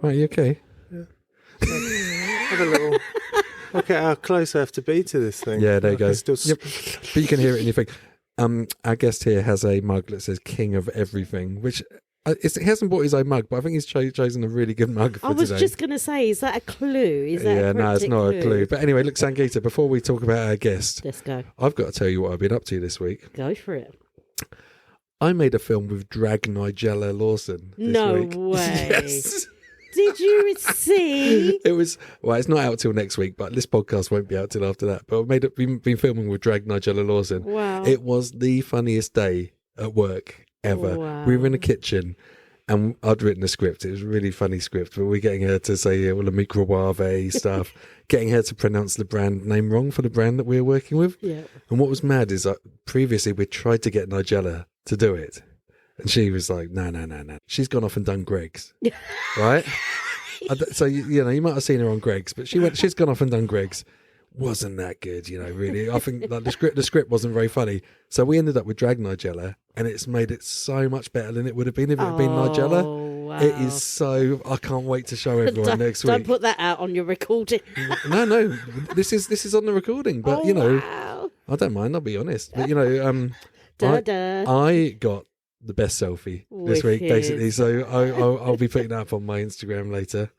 Right, you okay? Yeah. Have a little... Look at how close I have to be to this thing. Yeah, there you go. Still... Yep. But you can hear it in your thing. Our guest here has a mug that says King of Everything, which he hasn't bought his own mug, but I think he's chosen a really good mug for today. I was just going to say, is that a clue? Is that no, it's not a clue. But anyway, look, Sangeeta, before we talk about our guest, let's go. I've got to tell you what I've been up to this week. Go for it. I made a film with Drag Nigella Lawson this week. No way. Yes. Did you see? It was, well, it's not out till next week, but this podcast won't be out till after that. But I've been filming with Drag Nigella Lawson. Wow. It was the funniest day at work ever. Wow. We were in a kitchen and I'd written a script. It was a really funny script, but we're getting her to say all the microwave stuff, getting her to pronounce the brand name wrong for the brand that we were working with. Yeah. And what was mad is that previously we tried to get Nigella to do it. And she was like, no. She's gone off and done Greg's, right? So, you might have seen her on Greg's, but she's gone off and done Greg's. Wasn't that good, really. I think like the script wasn't very funny. So we ended up with Drag Nigella, and it's made it so much better than it would have been if it had been Nigella. Wow. It is so, I can't wait to show everyone next week. Don't put that out on your recording. No, this is on the recording, but wow. I don't mind, I'll be honest. But I got the best selfie this week, basically. So I'll be putting that up on my Instagram later.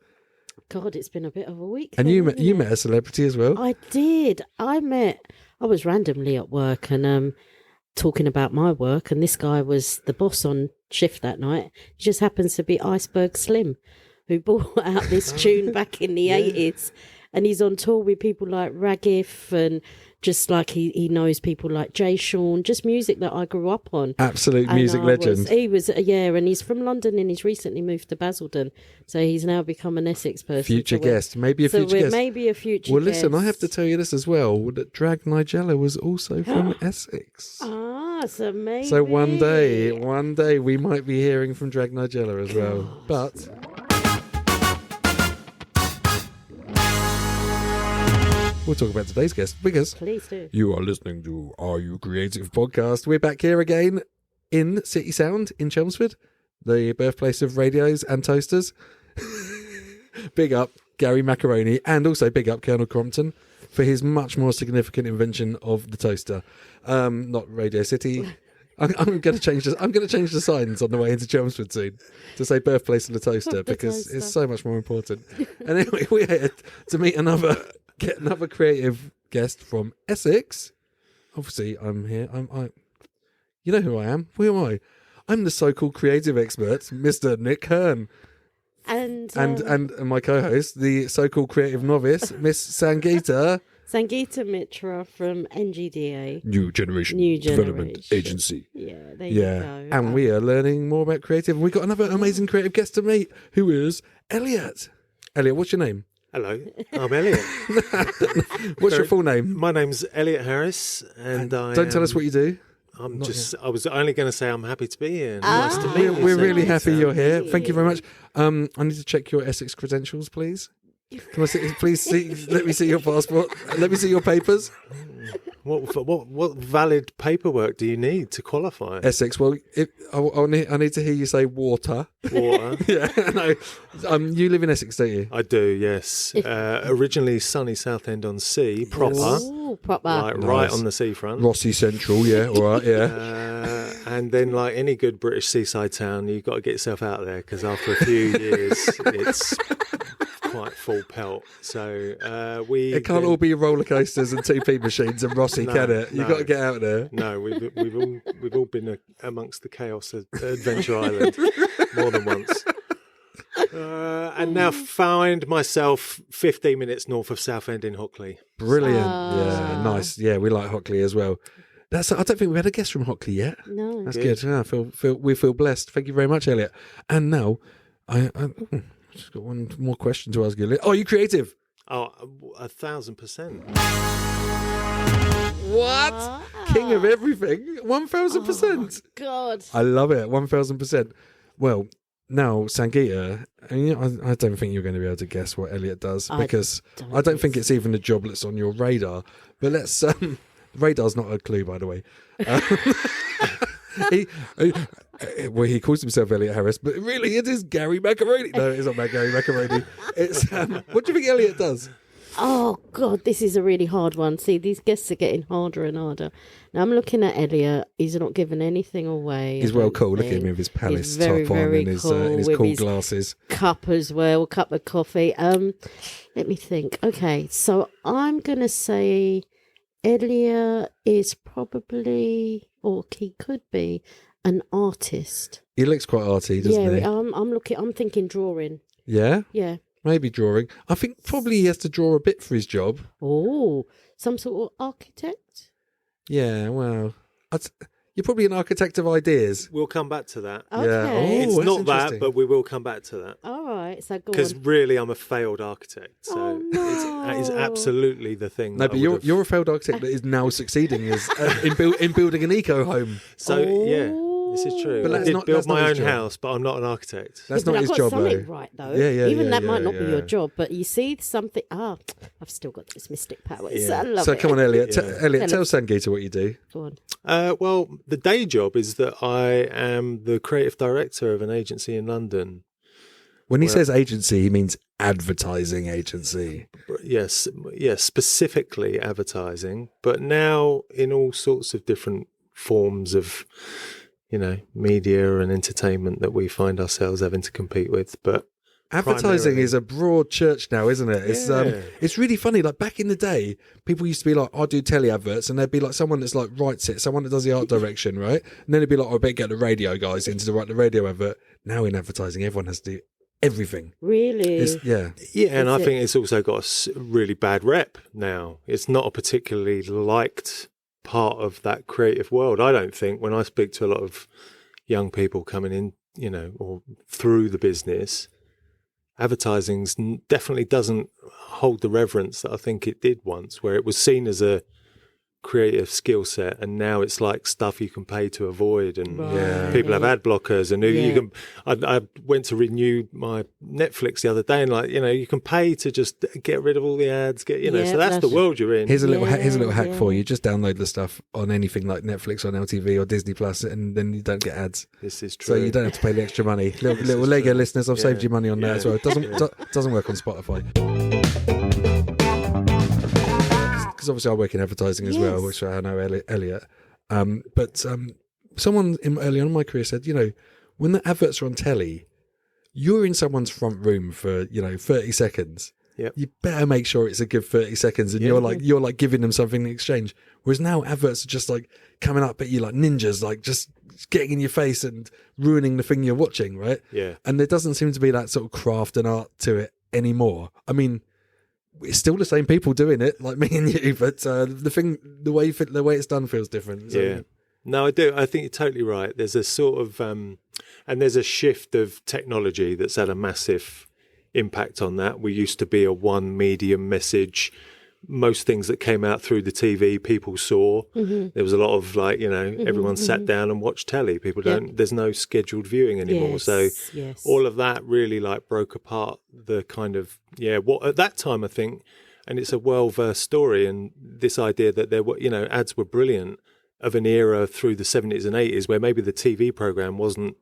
God, it's been a bit of a week. And you met a celebrity as well. I did. I was randomly at work and talking about my work, and this guy was the boss on shift that night. He just happens to be Iceberg Slim, who brought out this tune back in the 80s. And he's on tour with people like Ragif, and just like he knows people like Jay Sean, just music that I grew up on. Absolute music legend. He was, and he's from London and he's recently moved to Basildon. So he's now become an Essex person. Future guest. Maybe a future guest. Maybe a future guest. Well, listen, I have to tell you this as well, that Drag Nigella was also from Essex. So maybe. So one day we might be hearing from Drag Nigella as well. But... we'll talk about today's guest because please do. You are listening to Are You Creative Podcast. We're back here again in City Sound in Chelmsford, the birthplace of radios and toasters. Big up Gary Macaroni, and also big up Colonel Crompton for his much more significant invention of the toaster. Not Radio City. I'm going to change the signs on the way into Chelmsford soon to say birthplace of the toaster because it's so much more important. And anyway, we're here to meet get another creative guest from Essex. Obviously, I'm here. You know who I am. Who am I? I'm the so-called creative expert, Mr. Nick Hearn. And my co-host, the so-called creative novice, Miss Sangeeta. Sangeeta Mitra from NGDA. New Generation Development Agency. Yeah, there you go. And we are learning more about creative. We've got another amazing creative guest to meet, who is Elliot. Elliot, what's your name? Hello, I'm Elliot. What's your full name? My name's Elliot Harris, and don't tell us what you do. I was only going to say I'm happy to be here. Nice to meet you. We're really happy you're here. Thank you very much. I need to check your Essex credentials, please. Can I see? Please see. Let me see your passport. Let me see your papers. What valid paperwork do you need to qualify? Essex. Well, I need to hear you say water. Water. Yeah. No. You live in Essex, don't you? I do. Yes. Originally sunny Southend-on-Sea, proper. Ooh, proper. Like right on the seafront. Rossi Central. Yeah. All right. Yeah. And then, like any good British seaside town, you've got to get yourself out there because after a few years, it's quite full pelt. So it can't all be roller coasters and 2P machines and Rossi, can it? You've got to get out there. No, we've all been amongst the chaos at Adventure Island more than once. And now find myself 15 minutes north of Southend in Hockley. Brilliant. Yeah, nice. Yeah, we like Hockley as well. I don't think we've had a guest from Hockley yet. No. That's good. Yeah, we feel blessed. Thank you very much, Elliot. And now, I just got one more question to ask you. Are you creative? Oh, 1,000%. What? Wow. King of everything? 1,000%. Oh, God. I love it. 1,000%. Well, now, Sangeeta, I don't think you're going to be able to guess what Elliot does because I don't think it's even a job that's on your radar. But let's... radar's not a clue, by the way. Well, he calls himself Elliot Harris, but really it is Gary Macaroni. No, it's not Gary Macaroni. It's what do you think Elliot does? Oh, God, this is a really hard one. See, these guests are getting harder and harder. Now, I'm looking at Elliot. He's not giving anything away. He's well cool. Look at him with his Palace top on and his cool glasses. Cup as well, cup of coffee. Let me think. Okay, so I'm going to say Elliot is probably, or he could be, an artist. He looks quite arty, doesn't he? I'm thinking drawing. Yeah? Yeah. Maybe drawing. I think probably he has to draw a bit for his job. Oh, some sort of architect? Yeah, well, you're probably an architect of ideas. We'll come back to that. Okay. Yeah. Oh, It's that's not that, interesting. but we will come back to that. All right, so go Because on. really, I'm a failed architect. So Oh, no. that is absolutely the thing. No, that but I would've- you're a failed architect that is now succeeding as in building an eco home. So, yeah, this is true. But I that's did not- build that's not my his own job. house, but I'm not an architect. That's But not I've his got job, something though. right, though. Yeah, Even that yeah, might not be yeah. your job, but you see something. I've still got those mystic powers. Yeah. I love So it. come on, Elliot. Yeah. Elliot, tell Sangeeta what you do. Go on. Well, the day job is that I am the creative director of an agency in London. When he says agency, he means advertising agency. Yes, specifically advertising, but now in all sorts of different forms of, media and entertainment that we find ourselves having to compete with. But Advertising primarily- is a broad church now, isn't it? It's Yeah. it's really funny. Like back in the day, people used to be like, "I do telly adverts," and there'd be like someone that's like writes it, someone that does the art direction, right? And then it'd be like, "I better get the radio guys in to write the radio advert." Now in advertising, everyone has to do everything. Really? Yeah, and I Is it- think it's also got a really bad rep now. It's not a particularly liked part of that creative world. I don't think when I speak to a lot of young people coming in, or through the business, advertising's definitely doesn't hold the reverence that I think it did once, where it was seen as a creative skill set, and now it's like stuff you can pay to avoid, and Yeah. people have ad blockers, and you Yeah. can. I went to renew my Netflix the other day, and you can pay to just get rid of all the ads. So Yeah, that's the that's- world you're in. here's a little Yeah, hack yeah. for you. Just download the stuff on anything like Netflix, on LTV or Disney Plus, and then you don't get ads. This is true. So you don't have to pay the extra money. Little This little is Lego true. listeners, I've Yeah. saved you money on that Yeah. as well. It doesn't work on Spotify. Because obviously I work in advertising as well, Yes. which I know Elliot. But someone early on in my career said, when the adverts are on telly, you're in someone's front room for 30 seconds. Yep. You better make sure it's a good 30 seconds, and Yeah. you're like giving them something in exchange. Whereas now adverts are just like coming up at you like ninjas, like just getting in your face and ruining the thing you're watching, right? Yeah. And there doesn't seem to be that sort of craft and art to it anymore. I mean, it's still the same people doing it, like me and you, but the way it's done feels different. So. Yeah. No, I do. I think you're totally right. There's a sort of, and there's a shift of technology that's had a massive impact on that. We used to be a one medium message. Most things that came out through the TV, people saw. Mm-hmm. There was a lot of everyone sat down and watched telly. People don't. There's no scheduled viewing anymore. Yes, So yes. all of that really broke apart the kind of what at that time I think, and it's a well-versed story, and this idea that there were ads were brilliant of an era through the 70s and 80s where maybe the TV program wasn't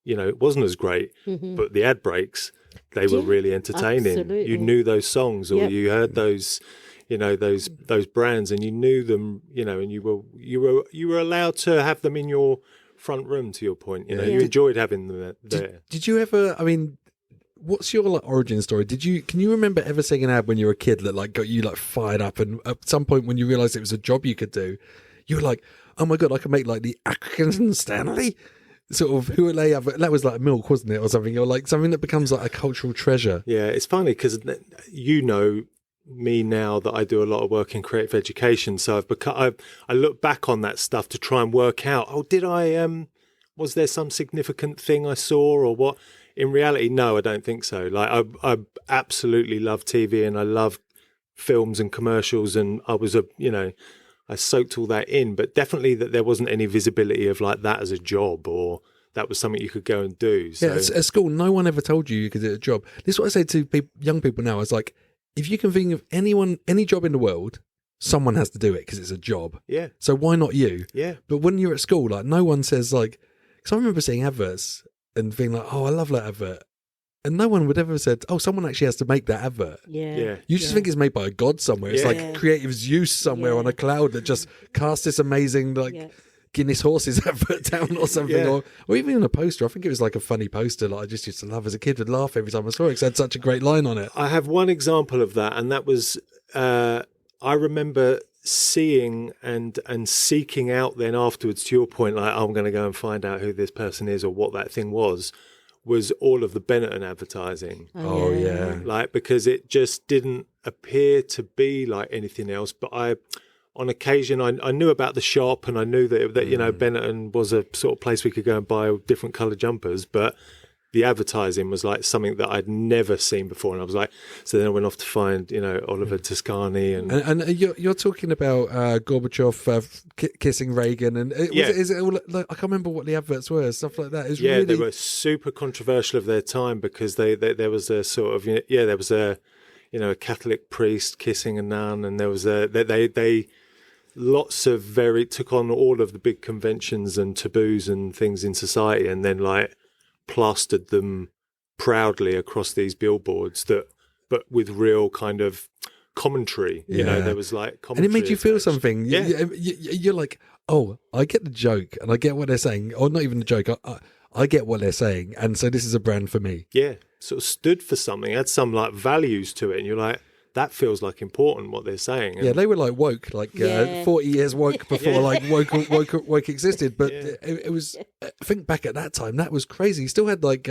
it wasn't as great, but the ad breaks, they were Yeah, really entertaining. absolutely. You knew those songs, or Yep. you heard those those brands, and you knew them, and you were allowed to have them in your front room. To your point, you enjoyed having them there. Did you ever? I mean, what's your origin story? Can you remember ever seeing an ad when you were a kid that got you fired up, and at some point when you realised it was a job you could do, you were like, oh my god, I can make the Atkinson Stanley. Sort of who are they? That was like milk, wasn't it, or something? Or something that becomes a cultural treasure. Yeah, it's funny because me now that I do a lot of work in creative education. So I look back on that stuff to try and work out. Oh, did I? Was there some significant thing I saw, or what? In reality, no, I don't think so. I absolutely love TV, and I love films and commercials, and I soaked all that in, but definitely that there wasn't any visibility of that as a job, or that was something you could go and do. So. Yeah, at school, no one ever told you could do a job. This is what I say to young people now. It's like, if you can think of any job in the world, someone has to do it because it's a job. Yeah. So why not you? Yeah. But when you're at school, like no one says like, because I remember seeing adverts and being like, oh, I love that advert. And no one would ever have said, oh, someone actually has to make that advert. Yeah. You just think it's made by a god somewhere. It's like creative Zeus somewhere on a cloud that just cast this amazing Guinness horses advert down or something, or even a poster. I think it was like a funny poster that I just used to love as a kid. Would laugh every time I saw it because it had such a great line on it. I have one example of that, and that was I remember seeing and seeking out then afterwards. To your point, like I'm going to go and find out who this person is or what that thing was all of the Benetton advertising. Oh yeah, like because it just didn't appear to be like anything else. But on occasion, I knew about the shop and I knew that you know Benetton was a sort of place we could go and buy different coloured jumpers, but the advertising was like something that I'd never seen before, and I was like, so then I went off to find Oliver Toscani and you're talking about Gorbachev kissing Reagan, and is it all, like, I can't remember what the adverts were, stuff like that. It's really... they were super controversial of their time because there was a sort of there was a a Catholic priest kissing a nun, and there was they lots of took on all of the big conventions and taboos and things in society, and then like plastered them proudly across these billboards but with real kind of commentary. There was like commentary, and it made you feel attached. something. You're like, oh, I get the joke and I get what they're saying, or not even the joke, I get what they're saying, and so this is a brand for me. Sort of stood for something, had some like values to it, and you're like, that feels like important what they're saying. And they were like woke, like 40 years woke before like woke existed. But it was, I think back at that time, that was crazy. You still had like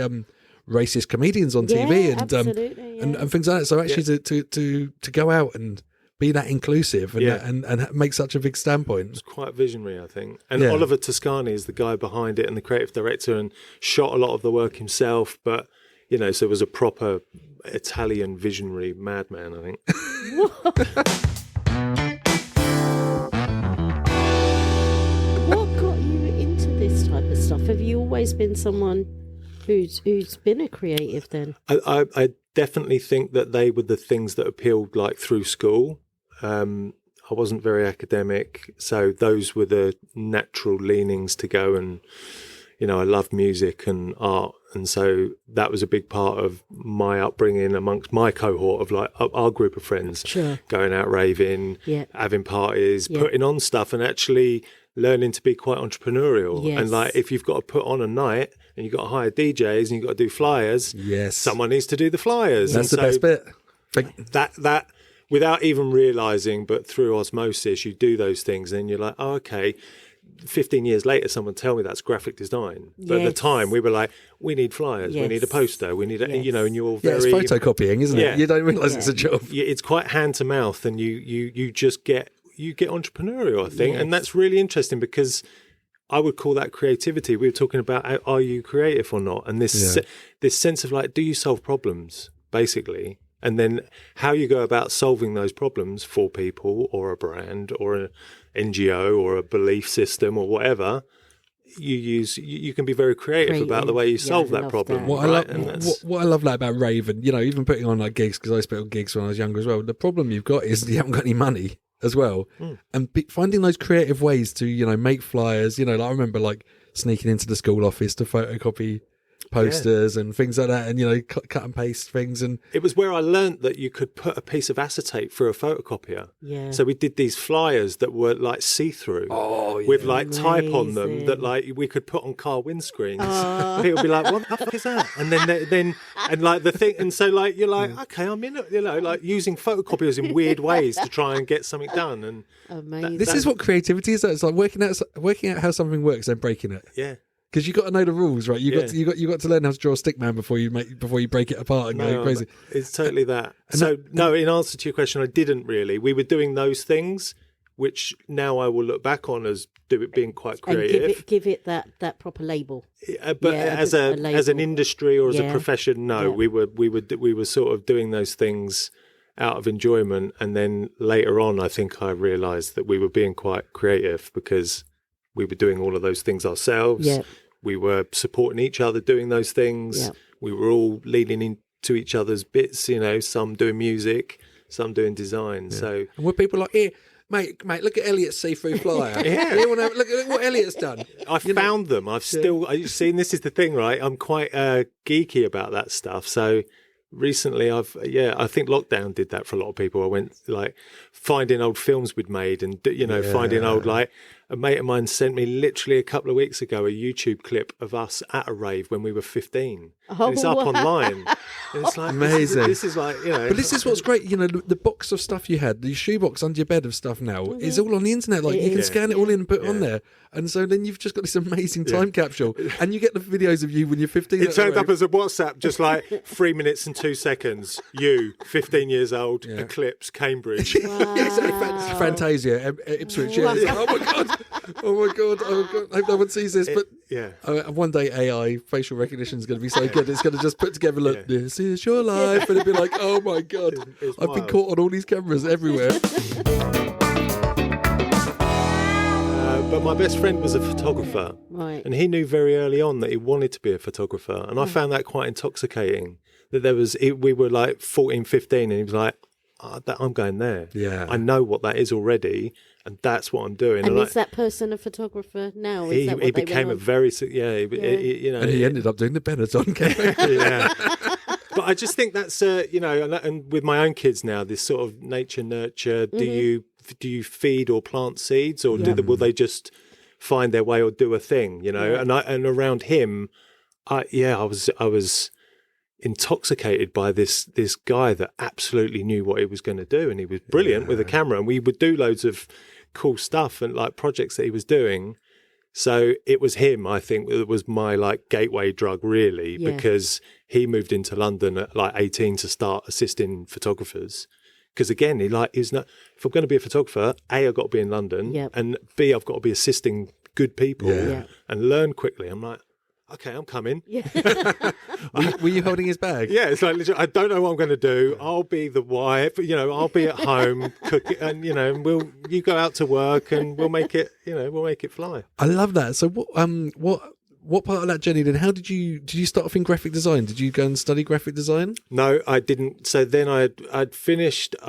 racist comedians on TV and things like that. So actually to go out and be that inclusive and make such a big standpoint. It's quite visionary, I think. And Oliver Toscani is the guy behind it and the creative director, and shot a lot of the work himself. But so it was a proper Italian visionary madman, I think. What got you into this type of stuff? Have you always been someone who's been a creative then? I definitely think that they were the things that appealed like through school. I wasn't very academic, so those were the natural leanings to go, and I love music and art. And so that was a big part of my upbringing amongst my cohort of like our group of friends, going out raving, having parties, putting on stuff, and actually learning to be quite entrepreneurial. And like, if you've got to put on a night and you've got to hire DJs and you've got to do flyers, someone needs to do the flyers. That's the best bit. That without even realizing, but through osmosis, you do those things, and you're like, oh, okay. 15 years later, someone tell me that's graphic design. But at the time, we were like, we need flyers, we need a poster, we need a, and you're very... it's photocopying, isn't it? You don't realise it's a job. It's quite hand to mouth, and you just get entrepreneurial, I think. And that's really interesting because I would call that creativity. We were talking about, are you creative or not? And this sense of like, do you solve problems, basically? And then how you go about solving those problems for people or a brand or an NGO or a belief system or whatever, you can be very creative about the way you solve that problem. What I love that about rave, and even putting on like gigs, because I used to put on gigs when I was younger as well. The problem you've got is you haven't got any money as well, and finding those creative ways to make flyers. Like I remember like sneaking into the school office to photocopy posters and things like that, and cut and paste things. And it was where I learnt that you could put a piece of acetate through a photocopier. So we did these flyers that were like see-through with like type on them that like we could put on car windscreens. People would be like, what the fuck is that? And then and like the thing, and so like you're like, okay, I'm in it, like using photocopiers in weird ways to try and get something done. And amazing. This is what creativity is. It's like working out how something works and breaking it. Because you got to know the rules, right? You got to learn how to draw a stick man before you break it apart and go crazy. It's totally that. In answer to your question, I didn't really. We were doing those things, which now I will look back on as being quite creative. And give it that proper label. But as an industry or as a profession, no. We were sort of doing those things out of enjoyment, and then later on, I think I realised that we were being quite creative because we were doing all of those things ourselves. We were supporting each other doing those things. We were all leading into each other's bits, some doing music, some doing design. So and were people like, mate, look at Elliot's see-through flyer. Yeah. You wanna, look at what Elliot's done. I found them. I've seen, this is the thing, right? I'm quite geeky about that stuff. So recently I think lockdown did that for a lot of people. I went like finding old films we'd made and, finding old, like, a mate of mine sent me literally a couple of weeks ago a YouTube clip of us at a rave when we were 15. And it's up online. And it's like, amazing. This is like, But this is what's great, the box of stuff you had, the shoebox under your bed of stuff now is all on the internet. Like you can scan it all in and put it on there. And so then you've just got this amazing time capsule. And you get the videos of you when you're 15. It turned up as a WhatsApp, just like 3 minutes and 2 seconds. You, 15 years old, Eclipse, Cambridge. Wow. Fantasia, Ipswich. Yeah. Like, oh my god! I hope no one sees this. But one day AI facial recognition is going to be so good. It's going to just put together, look, this is your life, and it'd be like, oh my god, I've been caught on all these cameras everywhere. But my best friend was a photographer, Right. and he knew very early on that he wanted to be a photographer, and I found that quite intoxicating. That we were like 14, 15, and he was like, I'm going there. Yeah, I know what that is already, and that's what I'm doing. And is that person a photographer now? Is that what he they became a went on? very and he ended up doing the Benetton campaign. yeah. But I just think that's and with my own kids now, this sort of nature nurture. Do you feed or plant seeds, or will they just find their way or do a thing? And around him, I was intoxicated by this guy that absolutely knew what he was going to do, and he was brilliant with a camera, and we would do loads of cool stuff and like projects that he was doing. So it was him, I think, that was my like gateway drug, really, because he moved into London at like 18 to start assisting photographers. Because again, he's not. If I'm going to be a photographer, A, I've got to be in London, and B, I've got to be assisting good people and learn quickly. I'm like, okay, I'm coming. Yeah. Were you holding his bag? Yeah, it's like, literally, I don't know what I'm going to do. I'll be the wife, I'll be at home cooking, and you go out to work, and we'll make it fly. I love that. So what part of that journey then? How did you start off in graphic design? Did you go and study graphic design? No, I didn't. So then I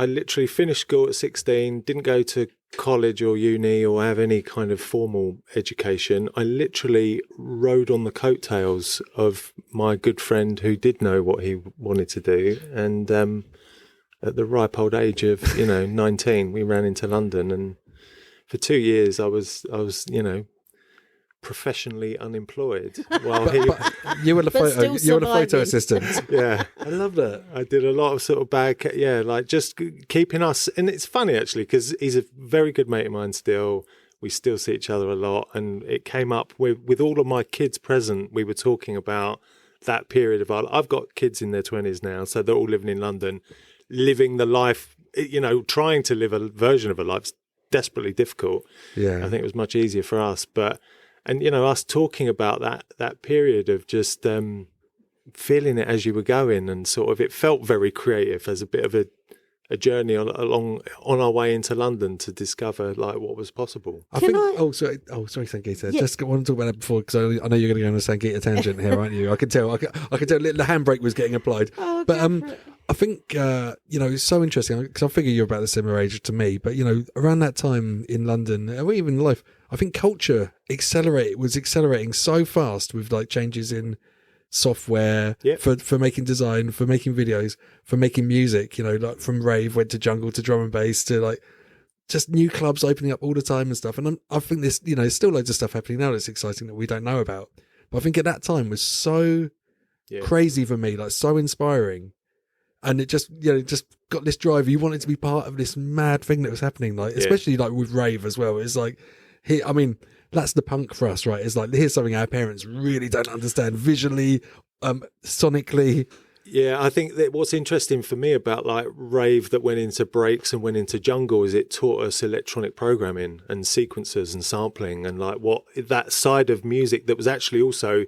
literally finished school at 16, didn't go to college or uni or have any kind of formal education. I literally rode on the coattails of my good friend who did know what he wanted to do. And at the ripe old age of, 19, we ran into London, and for 2 years I was professionally unemployed while but you were the photo assistant. Yeah, I love that. I did a lot of sort of bad like just keeping us, and it's funny actually because he's a very good mate of mine still. We still see each other a lot, and it came up with all of my kids present. We were talking about that period of I've got kids in their 20s now, so they're all living in London, living the life, trying to live a version of a life. It's desperately difficult. Yeah, I think it was much easier for us, but. And, us talking about that period of just feeling it as you were going, and sort of it felt very creative as a bit of a journey on our way into London to discover like what was possible. Sorry, Sangeeta. Yeah. Just want to talk about that before, because I know you're going to go on a Sangeeta tangent here, aren't you? I can tell. I can tell the handbrake was getting applied. Oh, but I think it's so interesting, because I figure you're about the similar age to me. But around that time in London, or even life, I think culture was accelerating so fast with like changes in software for making design, for making videos, for making music. Like from rave went to jungle to drum and bass to like just new clubs opening up all the time and stuff. And I think there's still loads of stuff happening now that's exciting that we don't know about. But I think at that time was so crazy for me, like so inspiring. And it just got this drive. You wanted to be part of this mad thing that was happening, like especially like with rave as well. It's like, that's the punk for us, right? It's like, here's something our parents really don't understand visually, sonically. Yeah, I think that what's interesting for me about like rave that went into breaks and went into jungle is it taught us electronic programming and sequencers and sampling, and like what that side of music that was actually also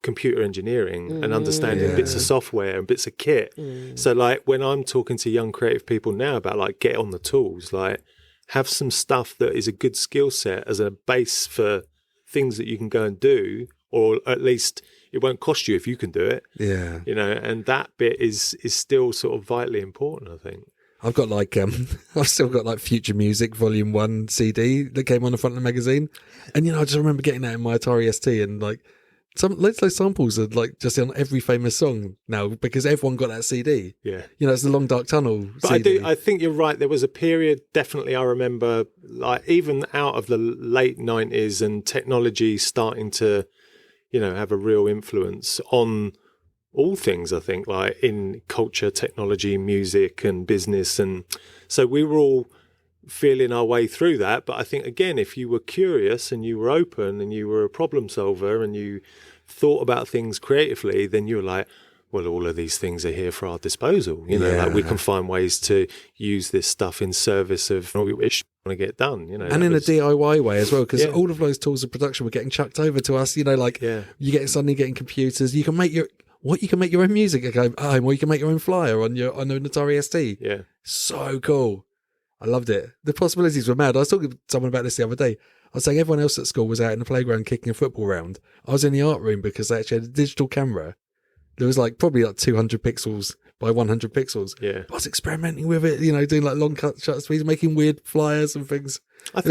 computer engineering and understanding bits of software and bits of kit. So like when I'm talking to young creative people now about like get on the tools, like have some stuff that is a good skill set as a base for things that you can go and do, or at least it won't cost you if you can do it. Yeah. And that bit is still sort of vitally important, I think. I've got like I've still got like Future Music Volume 1 CD that came on the front of the magazine, and I just remember getting that in my Atari ST, and like loads of those samples are like just on every famous song now because everyone got that CD. Yeah, it's the Long Dark Tunnel. But CD. I think you're right. There was a period, definitely, I remember, like even out of the late 90s and technology starting to, have a real influence on all things, I think, like in culture, technology, music and business. And so we were all feeling our way through that. But I think, again, if you were curious and you were open and you were a problem solver and you thought about things creatively, then you were like, well, all of these things are here for our disposal. Like we can find ways to use this stuff in service of what we want to get done. And in a DIY way as well, because all of those tools of production were getting chucked over to us. You're suddenly getting computers. You can make your own music at home, or you can make your own flyer on an Atari ST. Yeah, so cool. I loved it. The possibilities were mad. I was talking to someone about this the other day. I was saying everyone else at school was out in the playground kicking a football round. I was in the art room because they actually had a digital camera. There was probably 200 pixels by 100 pixels. Yeah. I was experimenting with it, doing long cut shutter speeds, making weird flyers and things. I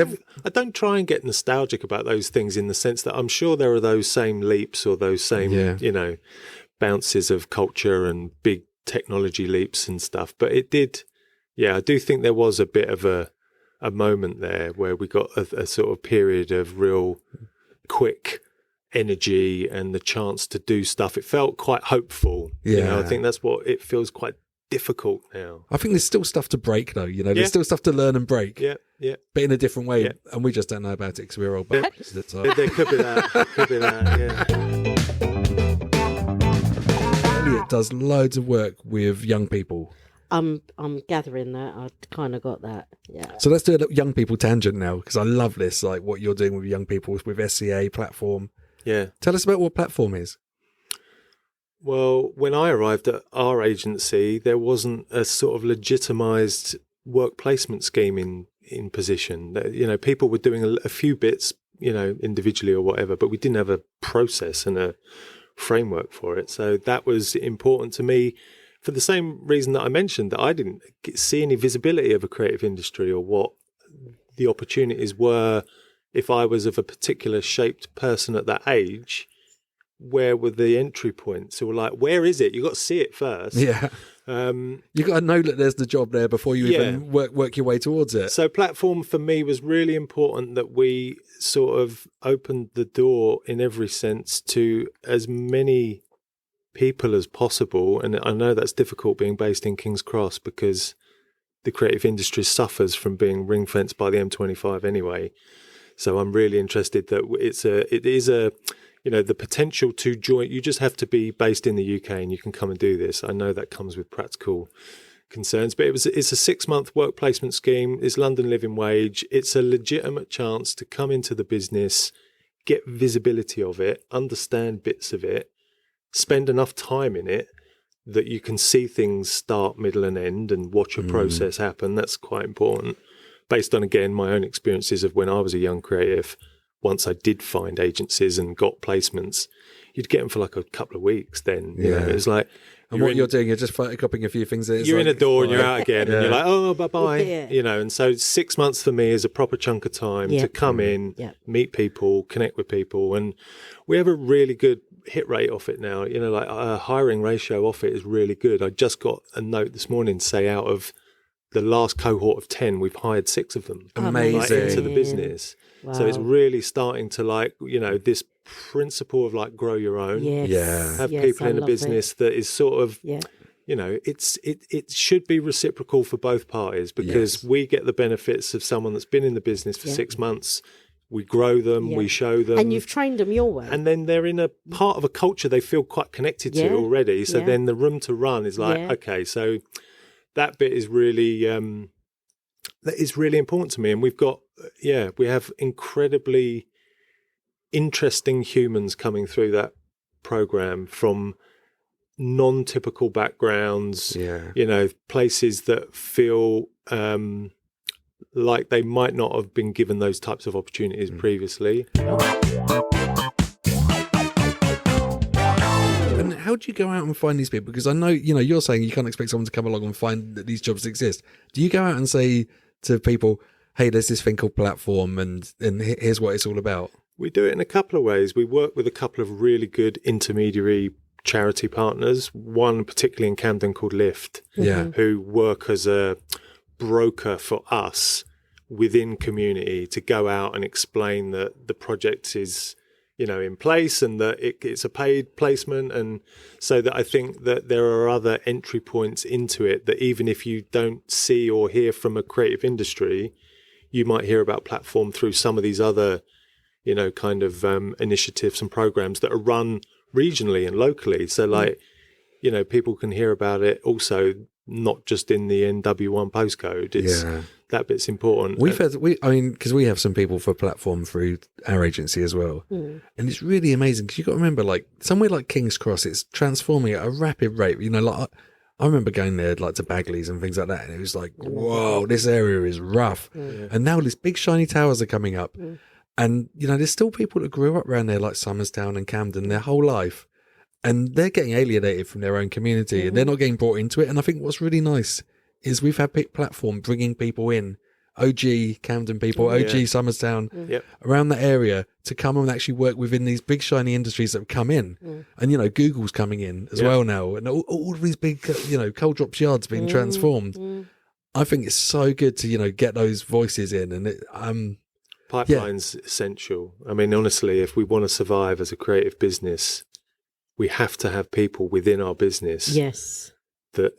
don't try and get nostalgic about those things in the sense that I'm sure there are those same leaps or those same, bounces of culture and big technology leaps and stuff. But it did, I do think there was a bit of a moment there where we got a sort of period of real quick energy and the chance to do stuff. It felt quite hopeful. I think that's what it feels quite difficult now. I think there's still stuff to break though. There's still stuff to learn and break. Yeah. But in a different way, and we just don't know about it because we're old bastards. There could be that. Elliot does loads of work with young people. I'm gathering that. I kind of got that. Yeah. So let's do a young people tangent now because I love this, like what you're doing with young people with SCA platform. Yeah. Tell us about what platform is. Well, when I arrived at our agency, there wasn't a sort of legitimised work placement scheme in position. People were doing a few bits, individually or whatever, but we didn't have a process and a framework for it. So that was important to me for the same reason that I mentioned, that I didn't see any visibility of a creative industry or what the opportunities were. If I was of a particular shaped person at that age, where were the entry points? So we're like, where is it? You got to see it first. Yeah. You got to know that there's the job there before you even work your way towards it. So platform for me was really important, that we sort of opened the door in every sense to as many people as possible. And I know that's difficult being based in King's Cross because the creative industry suffers from being ring fenced by the M25 anyway. So I'm really interested that it is the potential to join. You just have to be based in the UK and you can come and do this. I know that comes with practical concerns, but it's a 6-month work placement scheme. It's London living wage. It's a legitimate chance to come into the business, get visibility of it, understand bits of it, spend enough time in it that you can see things start, middle and end and watch a process happen. That's quite important. Based on, again, my own experiences of when I was a young creative, once I did find agencies and got placements, you'd get them for like a couple of weeks then. It was like... And what you're doing, you're just photocopying a few things. You're in a door and you're out again and you're like, oh, bye-bye. And so 6 months for me is a proper chunk of time to come in, meet people, connect with people. And we have a really good hit rate off it now. Like a hiring ratio off it is really good. I just got a note this morning to say out of the last cohort of 10, we've hired 6 of them. Amazing. Into the business. Wow. So it's really starting to this principle of grow your own. Have people in a business that is sort of, it should be reciprocal for both parties because we get the benefits of someone that's been in the business for 6 months. We grow them, we show them. And you've trained them your way. And then they're in a part of a culture they feel quite connected to already. So then the room to run is okay, so that bit is really important to me. And we've got, we have incredibly interesting humans coming through that program from non-typical backgrounds, places that feel like they might not have been given those types of opportunities previously. And how do you go out and find these people? Because I know, you're saying you can't expect someone to come along and find that these jobs exist. Do you go out and say to people, hey, there's this thing called platform and here's what it's all about? We do it in a couple of ways. We work with a couple of really good intermediary charity partners, one particularly in Camden called Lift, who work as a broker for us within community to go out and explain that the project is, in place and that it's a paid placement. And so that I think that there are other entry points into it that even if you don't see or hear from a creative industry, you might hear about platform through some of these other, kind of initiatives and programs that are run regionally and locally. So like, people can hear about it also, not just in the NW1 postcode. It's that bit's important. Because we have some people for platform through our agency as well. And it's really amazing because you've got to remember, like somewhere like King's Cross, it's transforming at a rapid rate. Like I remember going there like to Bagley's and things like that. And it was like, whoa, this area is rough. And now these big shiny towers are coming up. And, there's still people that grew up around there like Somerstown and Camden their whole life. And they're getting alienated from their own community and they're not getting brought into it. And I think what's really nice is we've had platform bringing people in, OG Camden people, OG Somerstown, around that area to come and actually work within these big shiny industries that have come in. And, Google's coming in as well now. And all of these big, coal drops yards being transformed. I think it's so good to, get those voices in. And Pipeline's essential. I mean, honestly, if we want to survive as a creative business, we have to have people within our business that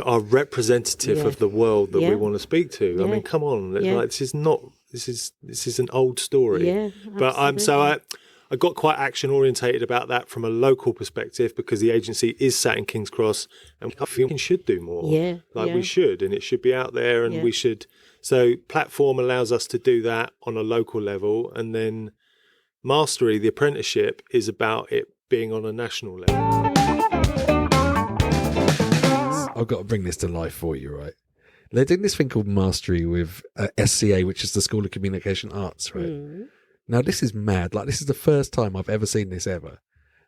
are representative of the world that we want to speak to. I mean, come on, like, this is an old story. But I got quite action orientated about that from a local perspective because the agency is sat in King's Cross and I feel we should do more. We should, and it should be out there, and we should. So platform allows us to do that on a local level, and then Mastery, the apprenticeship, is about it being on a national level. I've got to bring this to life for you, right? They're doing this thing called Mastery with SCA, which is the School of Communication Arts, right? Now, this is mad. Like, this is the first time I've ever seen this ever.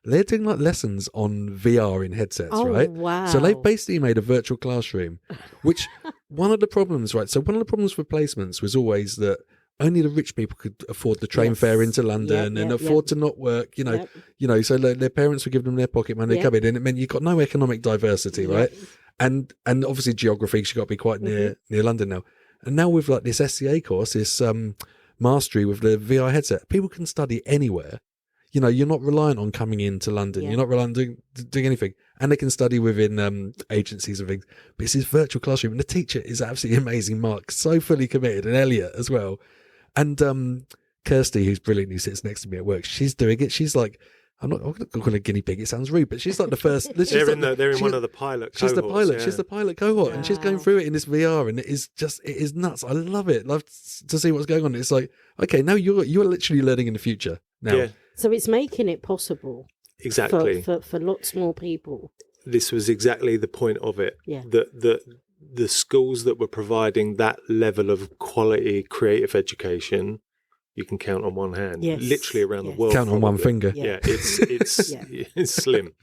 They're doing like lessons on VR in headsets, right? Wow. So they basically made a virtual classroom, which one of the problems, right? So one of the problems for placements was always that only the rich people could afford the train fare into London and afford to not work, so their parents would give them their pocket money to come in, and it meant you've got no economic diversity, right? And obviously geography, you've got to be quite near London now. And now with like this SCA course, this Mastery with the VR headset, people can study anywhere. You're not reliant on coming into London. You're not reliant on doing anything. And they can study within agencies and things. But it's this virtual classroom. And the teacher is absolutely amazing, Mark. So fully committed. And Elliot as well. And Kirsty, who's brilliant, who sits next to me at work, she's doing it. She's like, I'm not going to call her a guinea pig. It sounds rude, but she's like the first. They're in one of the pilot cohorts. She's the pilot. She's the pilot cohort. Wow. And she's going through it in this VR. And it is nuts. I love it. Love to see what's going on. It's like, okay, now you're literally learning in the future now. Yeah. So it's making it possible. Exactly. For lots more people. This was exactly the point of it. Yeah. The schools that were providing that level of quality creative education, you can count on one hand. Yes. Literally around the world. Count on one finger. Yeah, it's slim.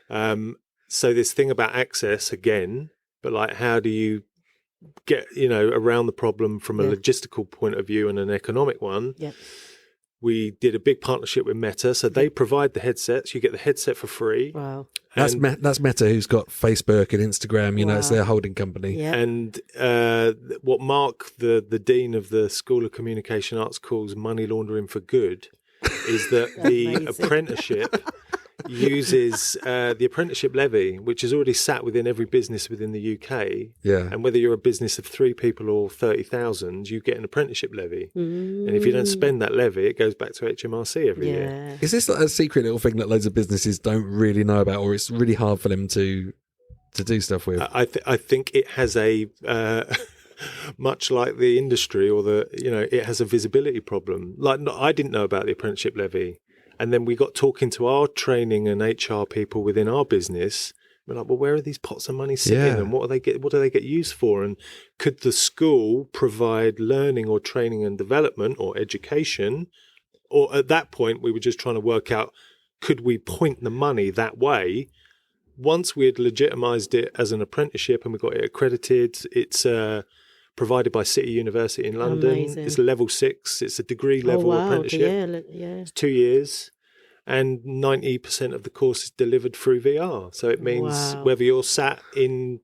So this thing about access again, but like how do you get around the problem from a logistical point of view and an economic one? Yeah. We did a big partnership with Meta, so they provide the headsets. You get the headset for free. Wow. That's Meta, who's got Facebook and Instagram. It's their holding company. Yeah. And what Marc, the dean of the School of Communication Arts, calls money laundering for good, is that the apprenticeship uses the Apprenticeship Levy, which is already sat within every business within the UK. Yeah. And whether you're a business of 3 people or 30,000, you get an apprenticeship levy. And if you don't spend that levy, it goes back to HMRC every year. Is this like a secret little thing that loads of businesses don't really know about, or it's really hard for them to do stuff with? I think it has a much like the industry, or it has a visibility problem. Like, I didn't know about the apprenticeship levy. And then we got talking to our training and HR people within our business. We're like, well, where are these pots of money sitting, and what do they get used for? And could the school provide learning or training and development or education? Or at that point, we were just trying to work out, could we point the money that way? Once we had legitimised it as an apprenticeship and we got it accredited, it's provided by City University in London. Amazing. It's level 6. It's a degree level apprenticeship. It's 2 years. And 90% of the course is delivered through VR. So it means whether you're sat in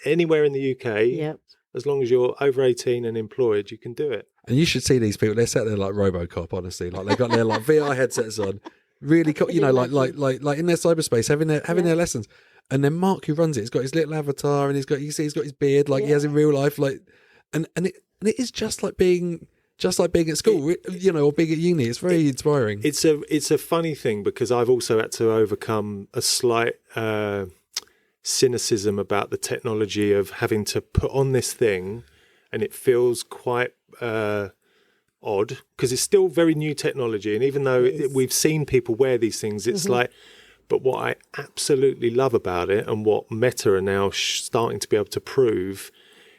anywhere in the UK, as long as you're over 18 and employed, you can do it. And you should see these people. They're sat there like RoboCop, honestly. Like they've got their like VR headsets on, really, you know, like in their cyberspace, having their lessons. And then Mark, who runs it, has got his little avatar, and he's got his beard like he has in real life, like, and it is just like being at school, you know, or being at uni. It's very inspiring. It's a funny thing because I've also had to overcome a slight cynicism about the technology of having to put on this thing, and it feels quite odd because it's still very new technology. And even though we've seen people wear these things, it's like, but what I absolutely love about it and what Meta are now starting to be able to prove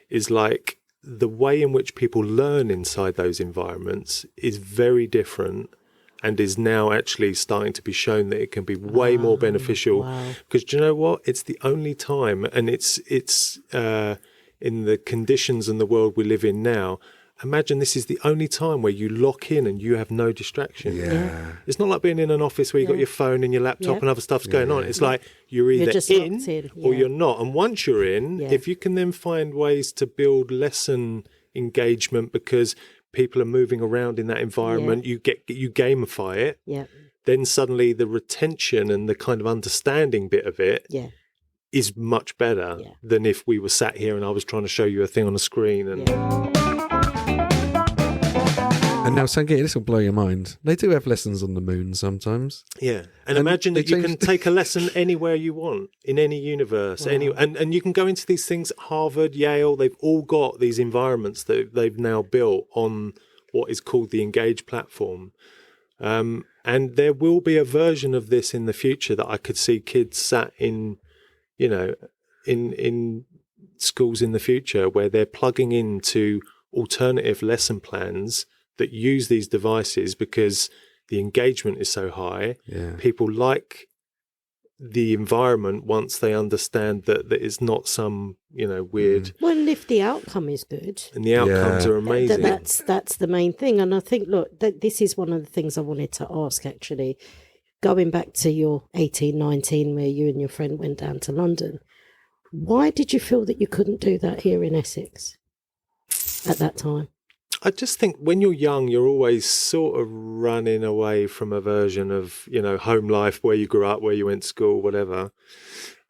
is like the way in which people learn inside those environments is very different and is now actually starting to be shown that it can be way more beneficial. Because do you know what? It's the only time, and it's in the conditions and the world we live in now, imagine this is the only time where you lock in and you have no distraction. It's not like being in an office where you've got your phone and your laptop and other stuff's going on. It's like you're either in or you're not. And once you're in, if you can then find ways to build lesson engagement because people are moving around in that environment, you gamify it, then suddenly the retention and the kind of understanding bit of it is much better than if we were sat here and I was trying to show you a thing on a screen. And now, Sangeeta, this will blow your mind. They do have lessons on the moon sometimes. Yeah. And imagine that you can take a lesson anywhere you want, in any universe. And you can go into these things at Harvard, Yale. They've all got these environments that they've now built on what is called the Engage platform. And there will be a version of this in the future that I could see kids sat in, you know, in schools in the future where they're plugging into alternative lesson plans that use these devices because the engagement is so high. People like the environment once they understand that it's not some, you know, weird. Well, and if the outcome is good, and the outcomes are amazing, that's the main thing. And I think, look, this is one of the things I wanted to ask actually. Going back to your 18, 19, where you and your friend went down to London, why did you feel that you couldn't do that here in Essex at that time? I just think when you're young, you're always sort of running away from a version of, you know, home life, where you grew up, where you went to school, whatever.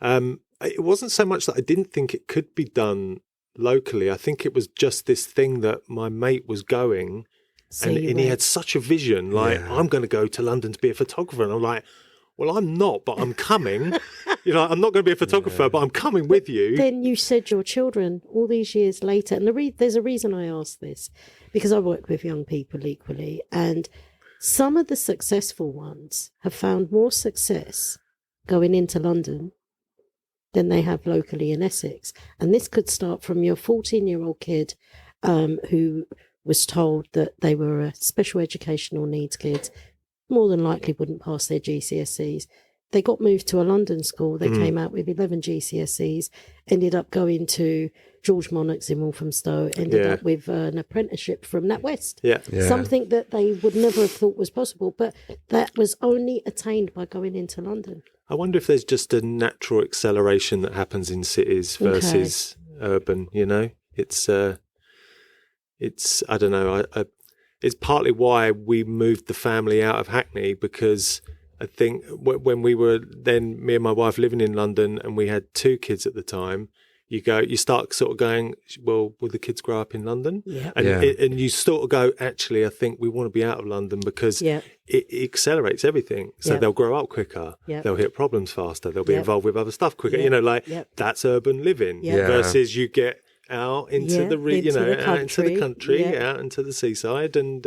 It wasn't so much that I didn't think it could be done locally. I think it was just this thing that my mate was going, and he had such a vision, like, I'm going to go to London to be a photographer. And I'm like, well, I'm not, but I'm coming. You know, I'm not going to be a photographer, but I'm coming with you. Then you said your children all these years later, and there's a reason I ask this, because I work with young people equally, and some of the successful ones have found more success going into London than they have locally in Essex. And this could start from your 14-year-old kid who was told that they were a special educational needs kid, more than likely wouldn't pass their GCSEs. They got moved to a London school. They came out with 11 GCSEs, ended up going to George Monarch's in Walthamstow, ended up with an apprenticeship from NatWest. Something that they would never have thought was possible, but that was only attained by going into London. I wonder if there's just a natural acceleration that happens in cities versus urban, you know? It's I don't know, it's partly why we moved the family out of Hackney, because I think when we were then, me and my wife living in London, and we had 2 kids at the time, you start sort of going, well, will the kids grow up in London? And you sort of go, actually, I think we want to be out of London because it accelerates everything. So they'll grow up quicker, they'll hit problems faster, they'll be involved with other stuff quicker. You know, like that's urban living versus you get out into the out into the country, out into the seaside, and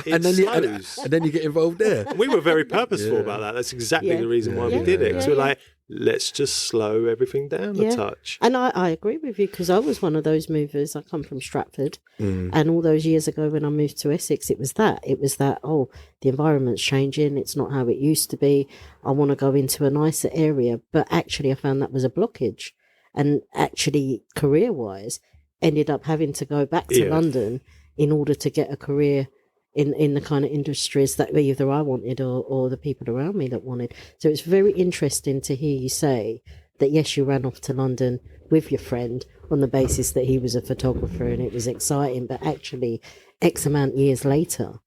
and then you get involved there. We were very purposeful about that. That's exactly the reason why we did it. Because we're like, let's just slow everything down a touch. And I agree with you, because I was one of those movers. I come from Stratford, and all those years ago when I moved to Essex, it was that, oh, the environment's changing, it's not how it used to be, I want to go into a nicer area. But actually I found that was a blockage, and actually career-wise ended up having to go back to London in order to get a career in the kind of industries that either I wanted or the people around me that wanted. So it's very interesting to hear you say that, yes, you ran off to London with your friend on the basis that he was a photographer and it was exciting, but actually X amount of years later,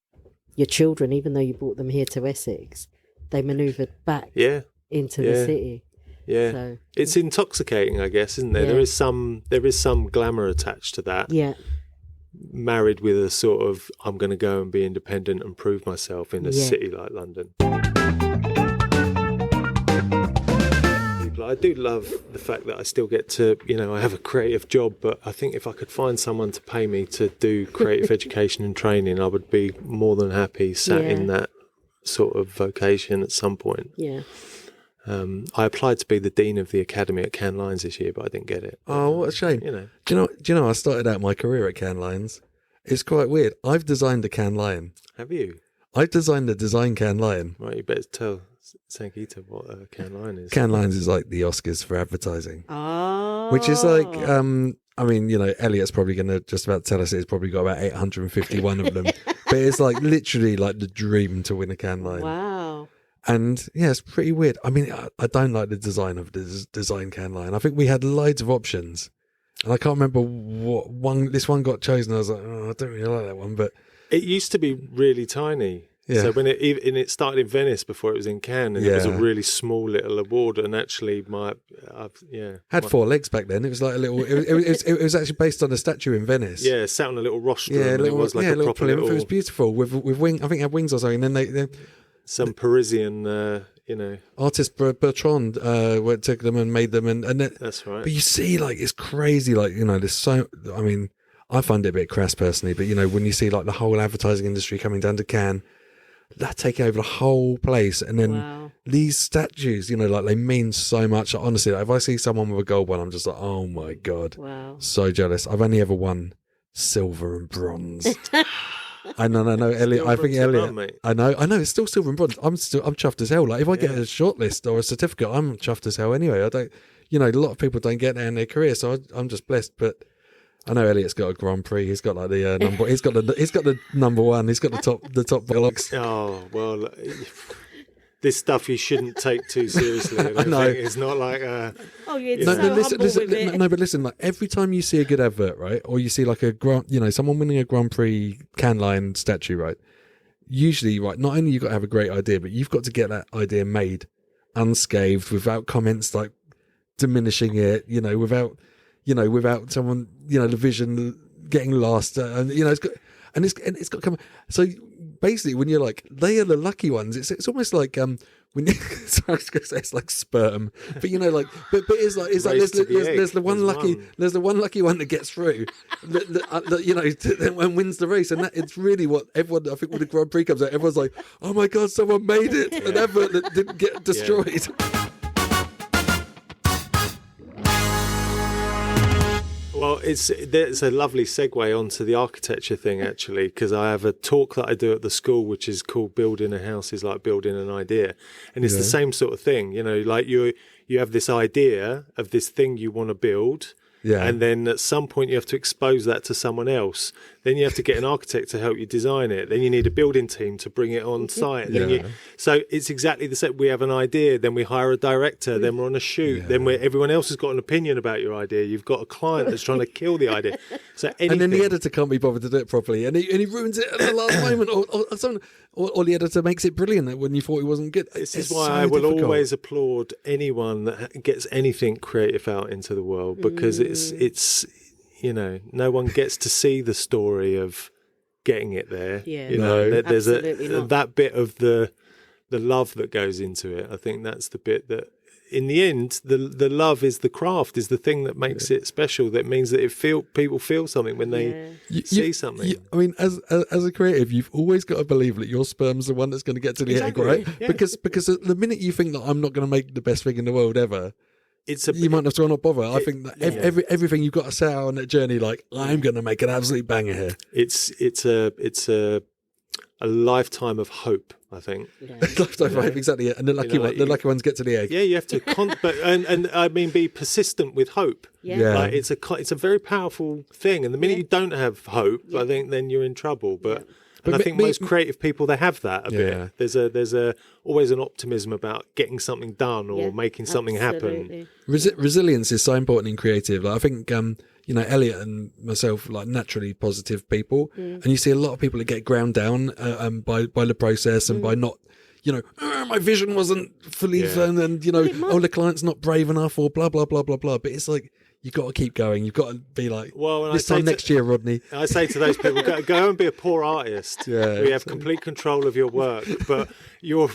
your children, even though you brought them here to Essex, they manoeuvred back into the city. Yeah, so, it's intoxicating, I guess, isn't there? Yeah. There is some glamour attached to that. Yeah. Married with a sort of, I'm going to go and be independent and prove myself in a city like London. I do love the fact that I still get to, I have a creative job, but I think if I could find someone to pay me to do creative education and training, I would be more than happy sat in that sort of vocation at some point. Yeah. I applied to be the Dean of the Academy at Cannes Lions this year, but I didn't get it. Oh, what a shame. Do you know, I started out my career at Cannes Lions. It's quite weird. I've designed a Cannes Lion. Have you? I've designed the design Cannes Lion. Right, you better tell Sangeeta what a Cannes Lion is. Cannes Lions is like the Oscars for advertising. Oh. Which is like, Elliot's probably going to just about tell us it's probably got about 851 of them. But it's like literally like the dream to win a Cannes Lion. Wow. And yeah, it's pretty weird. I mean, I don't like the design of the design Cannes Lion. I think we had loads of options, and I can't remember what one. This one got chosen. I was like, oh, I don't really like that one. But it used to be really tiny. Yeah. So when it started in Venice before it was in Cannes, and it was a really small little award. And actually, had 4 legs back then. It was like a little. It was actually based on a statue in Venice. Yeah, sat on a little rostrum. Yeah, it was like a proper little. It was beautiful with wing. I think it had wings or something. And then they some Parisian, artist Bertrand took them and made them, and that's right. But you see, like, it's crazy. Like, there's so. I mean, I find it a bit crass personally, but when you see like the whole advertising industry coming down to Cannes, that taking over the whole place, and then these statues, like they mean so much. Honestly, like, if I see someone with a gold one, I'm just like, oh my god, so jealous. I've only ever won silver and bronze. I know, Elliot. I think Elliot. I know. It's still silver and bronze. I'm chuffed as hell. Like if I get a shortlist or a certificate, I'm chuffed as hell. Anyway, I don't. A lot of people don't get there in their career, so I'm just blessed. But I know Elliot's got a Grand Prix. He's got like the number. He's got the number one. He's got the top blocks. Oh well. This stuff you shouldn't take too seriously. I know. It's not like but listen, like every time you see a good advert, right, or you see like someone winning a Grand Prix Cannes Lion statue, right, usually, right, not only you've got to have a great idea, but you've got to get that idea made unscathed, without comments like diminishing it, without someone, the vision getting lost, and it's got to come. So basically, when you're like, they are the lucky ones. It's almost like when you, sorry, I was going to say it's like sperm, but but it's like there's the one lucky one that gets through, that wins the race, and it's really what everyone, I think, when the Grand Prix comes out, everyone's like, oh my god, someone made it, an advert that didn't get destroyed. Well, it's a lovely segue onto the architecture thing, actually, because I have a talk that I do at the school, which is called "Building a House is like building an idea," and it's the same sort of thing. Like you have this idea of this thing you want to build, and then at some point you have to expose that to someone else. Then you have to get an architect to help you design it. Then you need a building team to bring it on site. So it's exactly the same. We have an idea, then we hire a director, then we're on a shoot, then everyone else has got an opinion about your idea. You've got a client that's trying to kill the idea. So and then the editor can't be bothered to do it properly, and he ruins it at the last moment, or the editor makes it brilliant when you thought it wasn't good. This is why I will always applaud anyone that gets anything creative out into the world, because it's no one gets to see the story of getting it there. Yeah, there's that bit of the the love that goes into it. I think that's the bit that, in the end, the love is the craft, is the thing that makes it special. That means that people feel something when they see something. I mean, as a creative, you've always got to believe that your sperm's the one that's going to get to the egg, right? Yeah. Because the minute you think that I'm not going to make the best thing in the world ever, you might have to not bother. I think that everything you've got to set out on that journey, like, I'm going to make an absolute banger here. It's a lifetime of hope, I think. Lifetime of hope, exactly. And the lucky ones get to the egg. Yeah, you have to, and I mean, be persistent with hope. Yeah. Like, it's a very powerful thing. And the minute you don't have hope, I think then you're in trouble. But I think most creative people, they have that a bit. There's always an optimism about getting something done or making something happen. Resilience is so important in creative. Like, I think Elliot and myself, like, naturally positive people, and you see a lot of people that get ground down by the process and by not, my vision wasn't fully done, and the client's not brave enough, or blah blah blah blah blah. But it's like, you've got to keep going. You've got to be like, this time next year, Rodney. I say to those people, go and be a poor artist. Yeah, we have complete control of your work, but your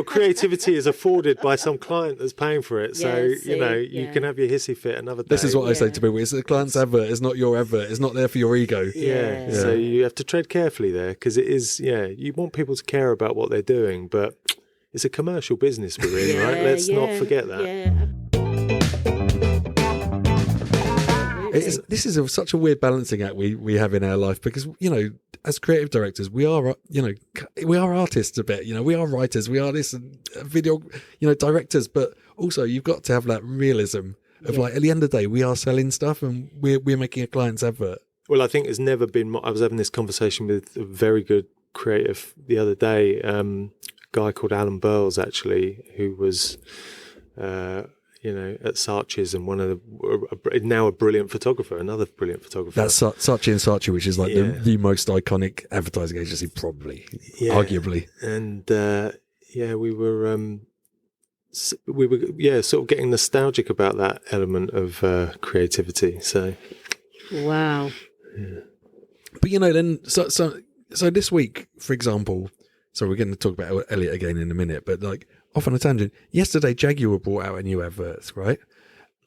creativity is afforded by some client that's paying for it. So, you can have your hissy fit another day. This is what I say to people. It's the client's advert. It's not your advert. It's not there for your ego. Yeah. So you have to tread carefully there, because it is, you want people to care about what they're doing, but it's a commercial business we're in, right? Let's not forget that. Yeah. This is such a weird balancing act we have in our life, because as creative directors, we are artists a bit. We are writers, we are this video directors, but also you've got to have that realism of like, at the end of the day, we are selling stuff and we're making a client's advert. Well, I think there's never been. I was having this conversation with a very good creative the other day, a guy called Alan Burles, actually, who was at Saatchi's, and now a brilliant photographer, another brilliant photographer. That's Saatchi and Saatchi, which is like the most iconic advertising agency, probably, arguably. And we were sort of getting nostalgic about that element of creativity. So, wow. Yeah. But then so this week, for example, so we're going to talk about Elliot again in a minute, but like, off on a tangent, yesterday Jaguar brought out a new advert, right?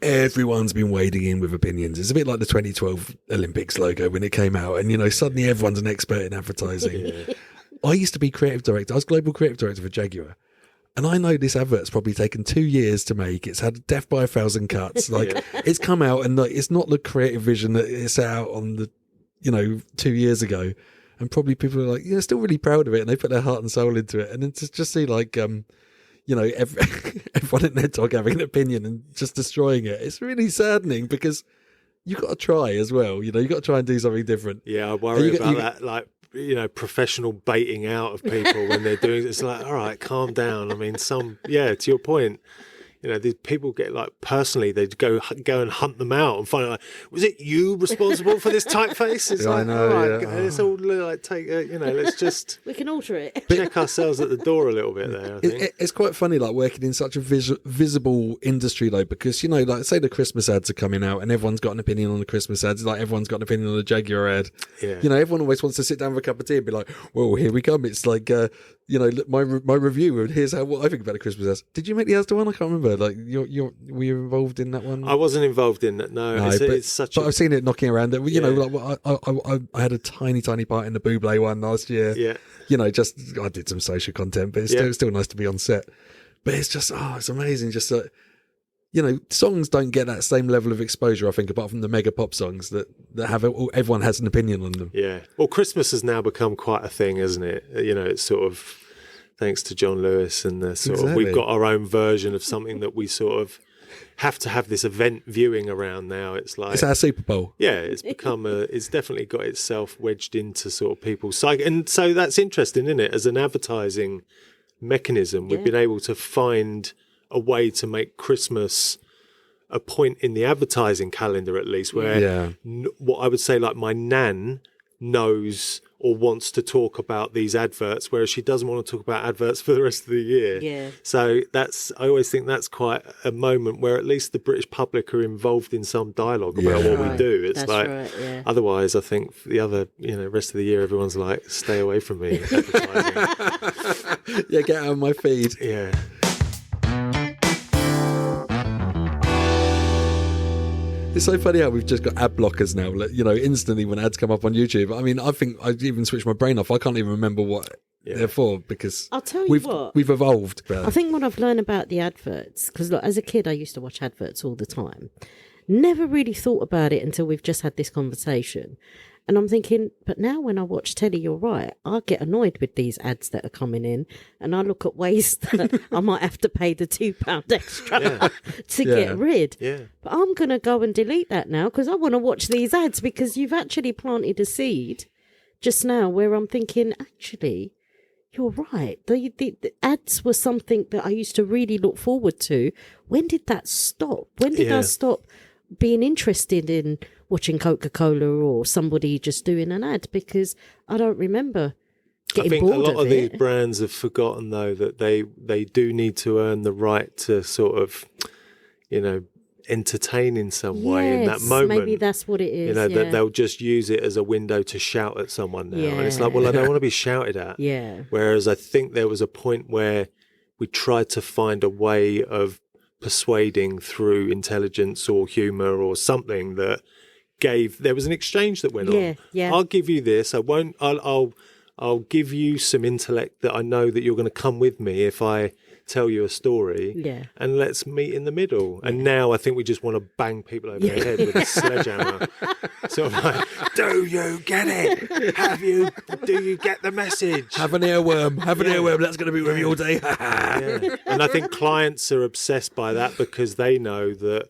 Everyone's been wading in with opinions. It's a bit like the 2012 Olympics logo when it came out, and suddenly everyone's an expert in advertising. I used to be creative director. I was global creative director for Jaguar, and I know this advert's probably taken 2 years to make. It's had death by 1,000 cuts. Like, it's come out, and like, it's not the creative vision that it set out on the 2 years ago. And probably people are like, still really proud of it, and they put their heart and soul into it. And then to just see like everyone in their dog having an opinion and just destroying it. It's really saddening, because you've got to try as well. You've got to try and do something different. Yeah, I worry about that, like, professional baiting out of people when they're doing it. It's like, all right, calm down. I mean, to your point, these people get like, personally, they go and hunt them out and find out, like, was it you responsible for this typeface? It's like, all right, it's all like, take, let's just we can alter it. Check ourselves at the door a little bit there. I think it's quite funny, like, working in such a visible industry though, because like, say the Christmas ads are coming out and everyone's got an opinion on the Christmas ads, like everyone's got an opinion on the Jaguar ad. Yeah. Everyone always wants to sit down with a cup of tea and be like, well, here we come. It's like, my review, and here's what I think about the Christmas ads. Did you make the Asda one? I can't remember. Like, were you involved in that one? I wasn't involved in that. No, but I've seen it knocking around. I had a tiny part in the Bublé one last year. Yeah. I did some social content, but it's still nice to be on set. But it's just, it's amazing. Just songs don't get that same level of exposure, I think, apart from the mega pop songs that have everyone has an opinion on them. Yeah. Well, Christmas has now become quite a thing, isn't it? It's sort of, thanks to John Lewis and the sort of, we've got our own version of something that we sort of have to have this event viewing around now. It's like, it's our Super Bowl. Yeah, it's become it's definitely got itself wedged into sort of people's psyche. And so that's interesting, isn't it? As an advertising mechanism, we've been able to find a way to make Christmas a point in the advertising calendar, at least, where what I would say, like, my nan knows or wants to talk about these adverts, whereas she doesn't want to talk about adverts for the rest of the year. Yeah. So I always think that's quite a moment where at least the British public are involved in some dialogue about what we do. It's otherwise, I think the other, rest of the year, everyone's like, stay away from me, advertising. Yeah, get out of my feed. Yeah. It's so funny how we've just got ad blockers now. Like, you know, instantly when ads come up on YouTube. I mean, I think I've even switched my brain off. I can't even remember what they're for because I'll tell you what. We've evolved. I think what I've learned about the adverts, because as a kid I used to watch adverts all the time. Never really thought about it until we've just had this conversation. And I'm thinking, but now when I watch telly, you're right, I get annoyed with these ads that are coming in and I look at ways that I might have to pay the £2 extra to get rid. Yeah. But I'm going to go and delete that now because I want to watch these ads, because you've actually planted a seed just now where I'm thinking, actually, you're right. The ads were something that I used to really look forward to. When did that stop? When did I stop being interested in watching Coca-Cola or somebody just doing an ad? Because I don't remember getting bored of it. I think a lot of these brands have forgotten, though, that they do need to earn the right to sort of, you know, entertain in some way in that moment. Maybe that's what it is. You know, that they'll just use it as a window to shout at someone now. And it's like, well, I don't want to be shouted at. Yeah. Whereas I think there was a point where we tried to find a way of persuading through intelligence or humour or something that there was an exchange that went on. Yeah. I'll give you this. I'll give you some intellect that I know that you're going to come with me if I tell you a story. Yeah. And let's meet in the middle. And now I think we just want to bang people over the head with a sledgehammer. Sort of like, do you get it? Do you get the message? Have an earworm. Have an earworm. That's going to be with you all day. And I think clients are obsessed by that because they know that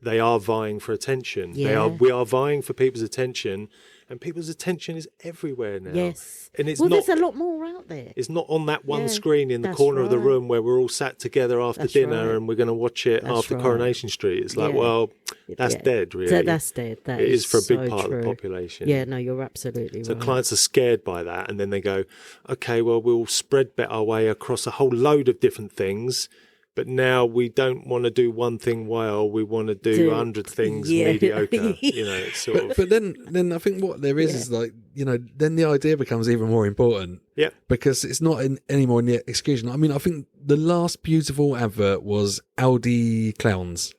they are vying for attention. Yeah. We are vying for people's attention, and people's attention is everywhere now. Yes. And it's there's a lot more out there. It's not on that one screen in the corner of the room where we're all sat together after dinner and we're going to watch it after Coronation Street. It's like, well, that's dead, really. That's dead. That it is for a big so part true. of the population. Yeah, no, you're absolutely right. So clients are scared by that, and then they go, okay, well, we'll spread bet our way across a whole load of different things. But now we don't want to do one thing well. We want to do 100 things mediocre. You know, it's sort of. But then I think what there is like, you know, then the idea becomes even more important. Yeah. Because it's not any more near exclusion. I mean, I think the last beautiful advert was Audi Clowns,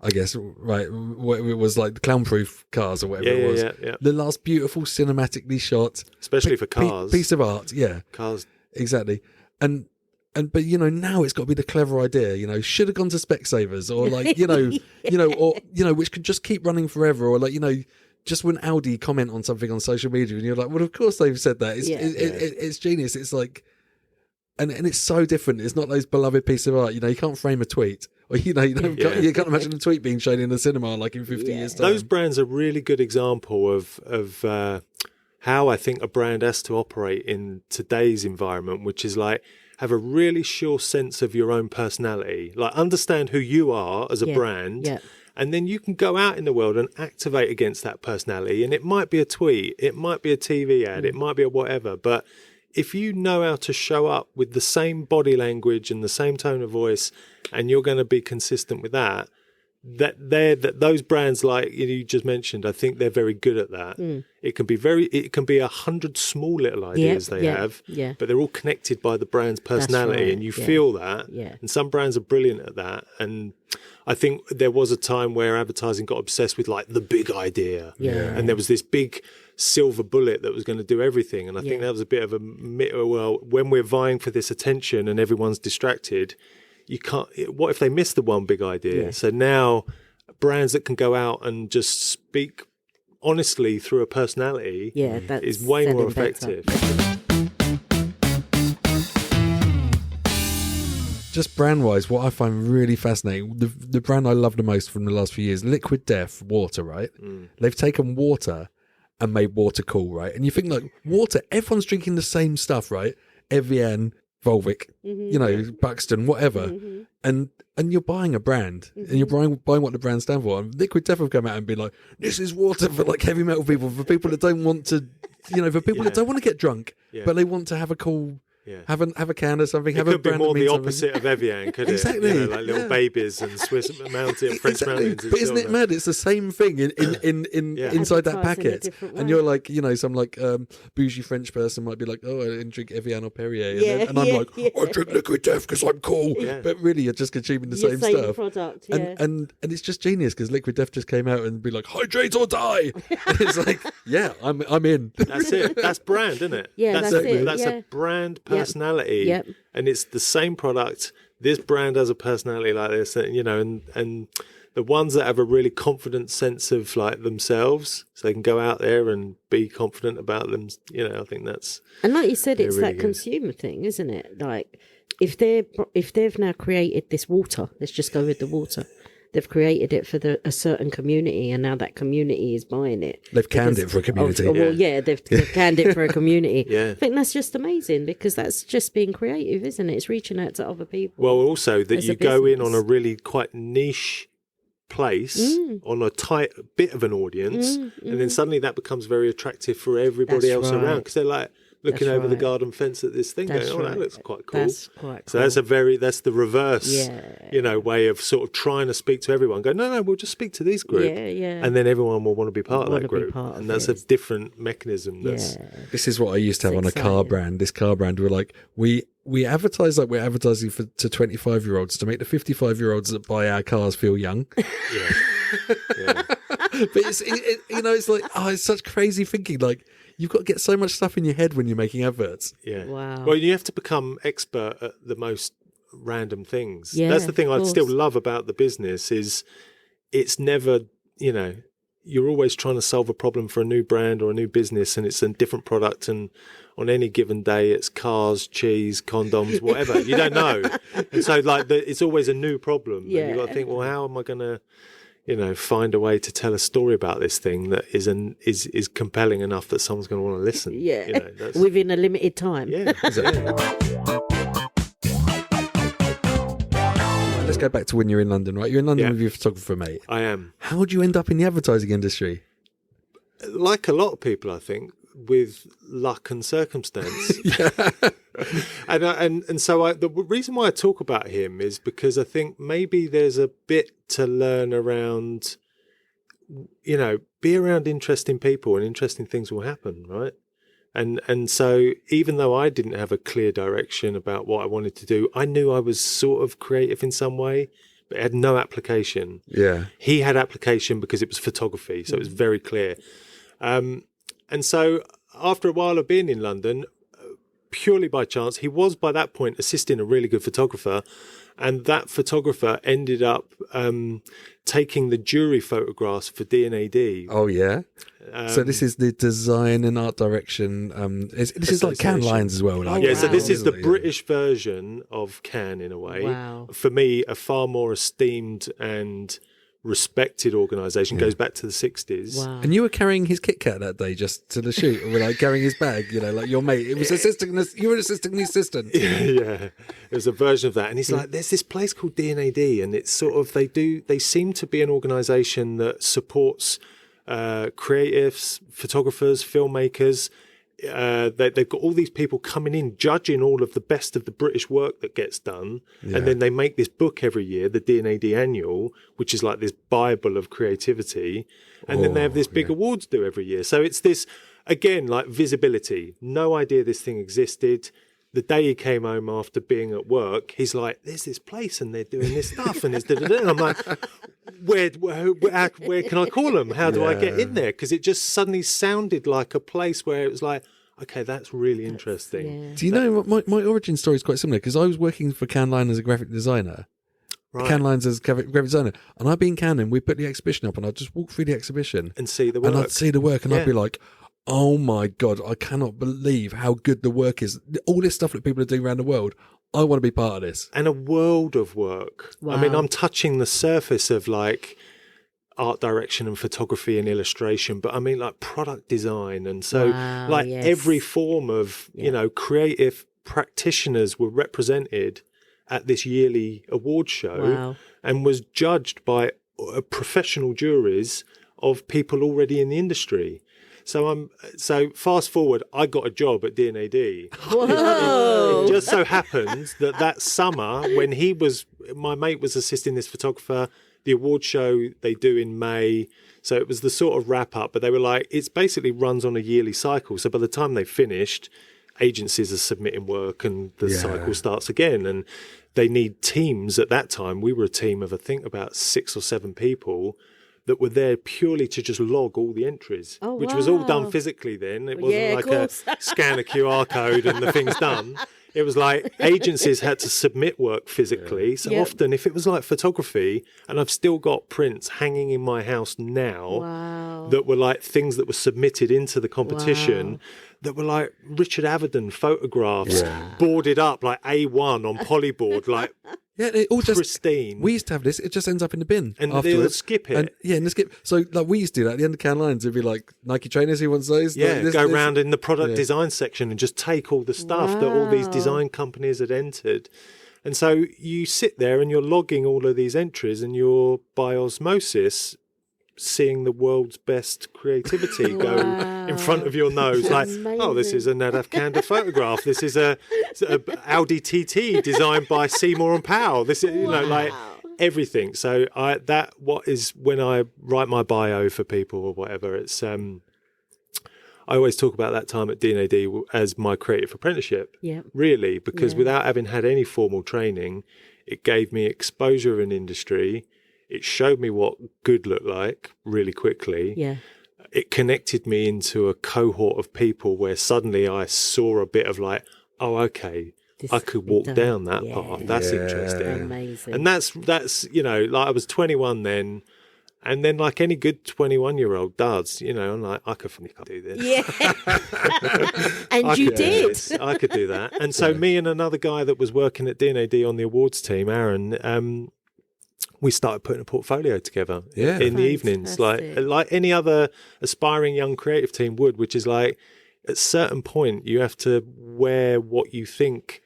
I guess, right? It was like the clown-proof cars or whatever it was. Yeah. The last beautiful cinematically shot. Especially for cars. Piece of art, yeah. Cars. Exactly. But you know, now it's got to be the clever idea. You know, should have gone to Specsavers, or like which could just keep running forever, or like, you know, just when Audi comment on something on social media, and you're like, well, of course they've said that. It's genius. It's like, and it's so different. It's not those beloved piece of art. You know, you can't frame a tweet, or you can't imagine a tweet being shown in the cinema like in 50 years time. Those brands are a really good example of how I think a brand has to operate in today's environment, which is like, have a really sure sense of your own personality, like understand who you are as a brand, and then you can go out in the world and activate against that personality. And it might be a tweet, it might be a TV ad, it might be a whatever, but if you know how to show up with the same body language and the same tone of voice, and you're going to be consistent with that, those brands like you just mentioned, I think they're very good at that. It can be 100 small little ideas they have, but they're all connected by the brand's personality, and you feel that. And some brands are brilliant at that. And I think there was a time where advertising got obsessed with like the big idea, and there was this big silver bullet that was going to do everything. And I think that was a bit of when we're vying for this attention and everyone's distracted, you can't. What if they miss the one big idea? So now, brands that can go out and just speak honestly through a personality, is way more effective. Just brand wise, what I find really fascinating, the brand I love the most from the last few years, Liquid Death water, right? They've taken water and made water cool, right? And you think like water, everyone's drinking the same stuff, right? Evian, Volvic, you know, Buxton, whatever, and you're buying a brand, and you're buying what the brand stand for. And Liquid Death have come out and been like, this is water for like heavy metal people, for people that don't want to, you know, for people that don't want to get drunk, but they want to have a cool Yeah. Have a can or something. It Have a could be brand more that the means opposite of Evian, could Exactly. it? You know, like little babies and Swiss mountain, French mountains. But isn't it mad? It's the same thing in Yeah. inside that Advertised in a packet. different And way. you're like, some like bougie French person might be like, oh, I didn't drink Evian or Perrier. And I'm like, I drink Liquid Death because I'm cool. Yeah. But really, you're just consuming the Your same same stuff. product, yeah. And it's just genius because Liquid Death just came out and be like, hydrate or die. And it's like, yeah, I'm in. That's it. That's brand, isn't it? Yeah, that's it, That's yeah. a brand personality. Yep. And it's the same product. This brand has a personality like this, and the ones that have a really confident sense of like themselves, so they can go out there and be confident about them. I think that's. And like you said, it's really that good. consumer thing, isn't it? Like if they've now created this water, let's just go with the water. They've created it for a certain community, and now that community is buying it. They've canned it for a community. Well, they've canned it for a community. Yeah. I think that's just amazing because that's just being creative, isn't it? It's reaching out to other people. Well, also that as you a go in business. on a really quite niche place on a tight bit of an audience, and then suddenly that becomes very attractive for everybody That's else right. around because they're like looking That's over the right. garden fence at this thing, That's going, "Oh, right. that looks quite cool." That's quite cool. So that's the reverse, way of sort of trying to speak to everyone. Go, no, we'll just speak to this group, Yeah. and then everyone will want to be part of Want that to be group, part of and that's a it. different mechanism. That's This is what I used to have It's on a car exciting. brand. This car brand, we're like, we advertise like we're advertising to 25-year-olds to make the 55-year-olds that buy our cars feel young. yeah. But it's like, it's such crazy thinking. Like, you've got to get so much stuff in your head when you're making adverts. Yeah. Wow. Well, you have to become expert at the most random things. Yeah, That's the thing I of still course. love about the business is it's never, you're always trying to solve a problem for a new brand or a new business, and it's a different product. And on any given day, it's cars, cheese, condoms, whatever. You don't know. And so it's always a new problem. And you've got to think, well, how am I going to, find a way to tell a story about this thing that is compelling enough that someone's going to want to listen. Yeah. That's, Within a limited time. yeah. Let's go back to when you're in London, right? You're in London Yeah. with your photographer, mate. I am. How would you end up in the advertising industry? Like a lot of people, I think, with luck and circumstance. And so the reason why I talk about him is because I think maybe there's a bit to learn around, be around interesting people and interesting things will happen, right? And so even though I didn't have a clear direction about what I wanted to do, I knew I was sort of creative in some way, but it had no application. Yeah. He had application because it was photography, so it was very clear. And so after a while of being in London, purely by chance, he was by that point assisting a really good photographer, and that photographer ended up taking the jury photographs for D&AD. Oh, yeah. So this is the design and art direction. This is like Cannes Association. Lines as well. Like, Yeah, so wow. this is the Yeah. British version of Cannes in a way. Wow. For me, a far more esteemed and respected organisation. Goes back to the 60s. Wow. And you were carrying his Kit Kat that day just to the shoot, or like carrying his bag, like your mate. It was you were assisting the assistant. Yeah, it was a version of that. And he's like, there's this place called D&AD, and it's sort of, they seem to be an organisation that supports creatives, photographers, filmmakers. They've got all these people coming in, judging all of the British work that gets done. And then they make this book every year, the D&AD Annual, which is like this Bible of creativity. And then they have this big awards due every year. So it's this, again, like visibility. No idea this thing existed. The day he came home after being at work, he's like, there's this place and they're doing this stuff and it's da-da-da. And I'm like, where can I call them? How do I get in there? Because it just suddenly sounded like a place where it was like, okay, that's really interesting. Yeah. Do you know my origin story is quite similar because I was working for Cannes Line as a graphic designer. Right. Cannes Lines as graphic designer, and I'd be in Cannes and we put the exhibition up, and I'd just walk through the exhibition And see the work. and I'd see the work, and I'd Yeah. be like, oh my God, I cannot believe how good the work is. All this stuff that people are doing around the world, I want to be part of this. And a world of work. I mean, Wow. I'm touching the surface of like art direction and photography and illustration, but I mean like product design. And so Wow, like yes. every form of, creative practitioners were represented at this yearly award show Wow. and was judged by professional juries of people already in the industry. So fast forward, I got a job at D&AD. Whoa. It just so happens that summer, when my mate was assisting this photographer, the award show they do in May. So it was the sort of wrap up, but they were like, it's basically runs on a yearly cycle. So by the time they finished, agencies are submitting work and the cycle starts again. And they need teams at that time. We were a team of, I think, about 6 or 7 people that were there purely to just log all the entries, which was all done physically then. It wasn't like a scan a QR code and the thing's done. It was like agencies had to submit work physically. So often if it was like photography, and I've still got prints hanging in my house now that were like things that were submitted into the competition that were like Richard Avedon photographs boarded up like A1 on polyboard, like it all just pristine. We used to have this. It just ends up in the bin and afterwards. they'll skip it. And, in the skip. So like we used to do that at the end of can lines. It'd be like Nike trainers. Who wants those? Yeah, like, go around in the product design section and just take all the stuff that all these design companies had entered. And so you sit there and you're logging all of these entries, and you're by osmosis seeing the world's best creativity go in front of your nose. Like, oh, this is a Nadav Kanda photograph. This is a Audi TT designed by Seymour and Powell. This is, like everything. So what is when I write my bio for people or whatever, it's I always talk about that time at D&AD as my creative apprenticeship. Yeah. Really, because without having had any formal training, it gave me exposure in industry. It showed me what good looked like really quickly. Yeah. It connected me into a cohort of people where suddenly I saw a bit of like, oh, okay, I could walk down that path. That's interesting. Amazing. And that's like I was 21 then. And then like any good 21-year-old does, I'm like, I could do this. Yeah. And you did. I could do that. And so me and another guy that was working at D&AD on the awards team, Aaron, we started putting a portfolio together in the evenings, like any other aspiring young creative team would, which is like at a certain point you have to wear what you think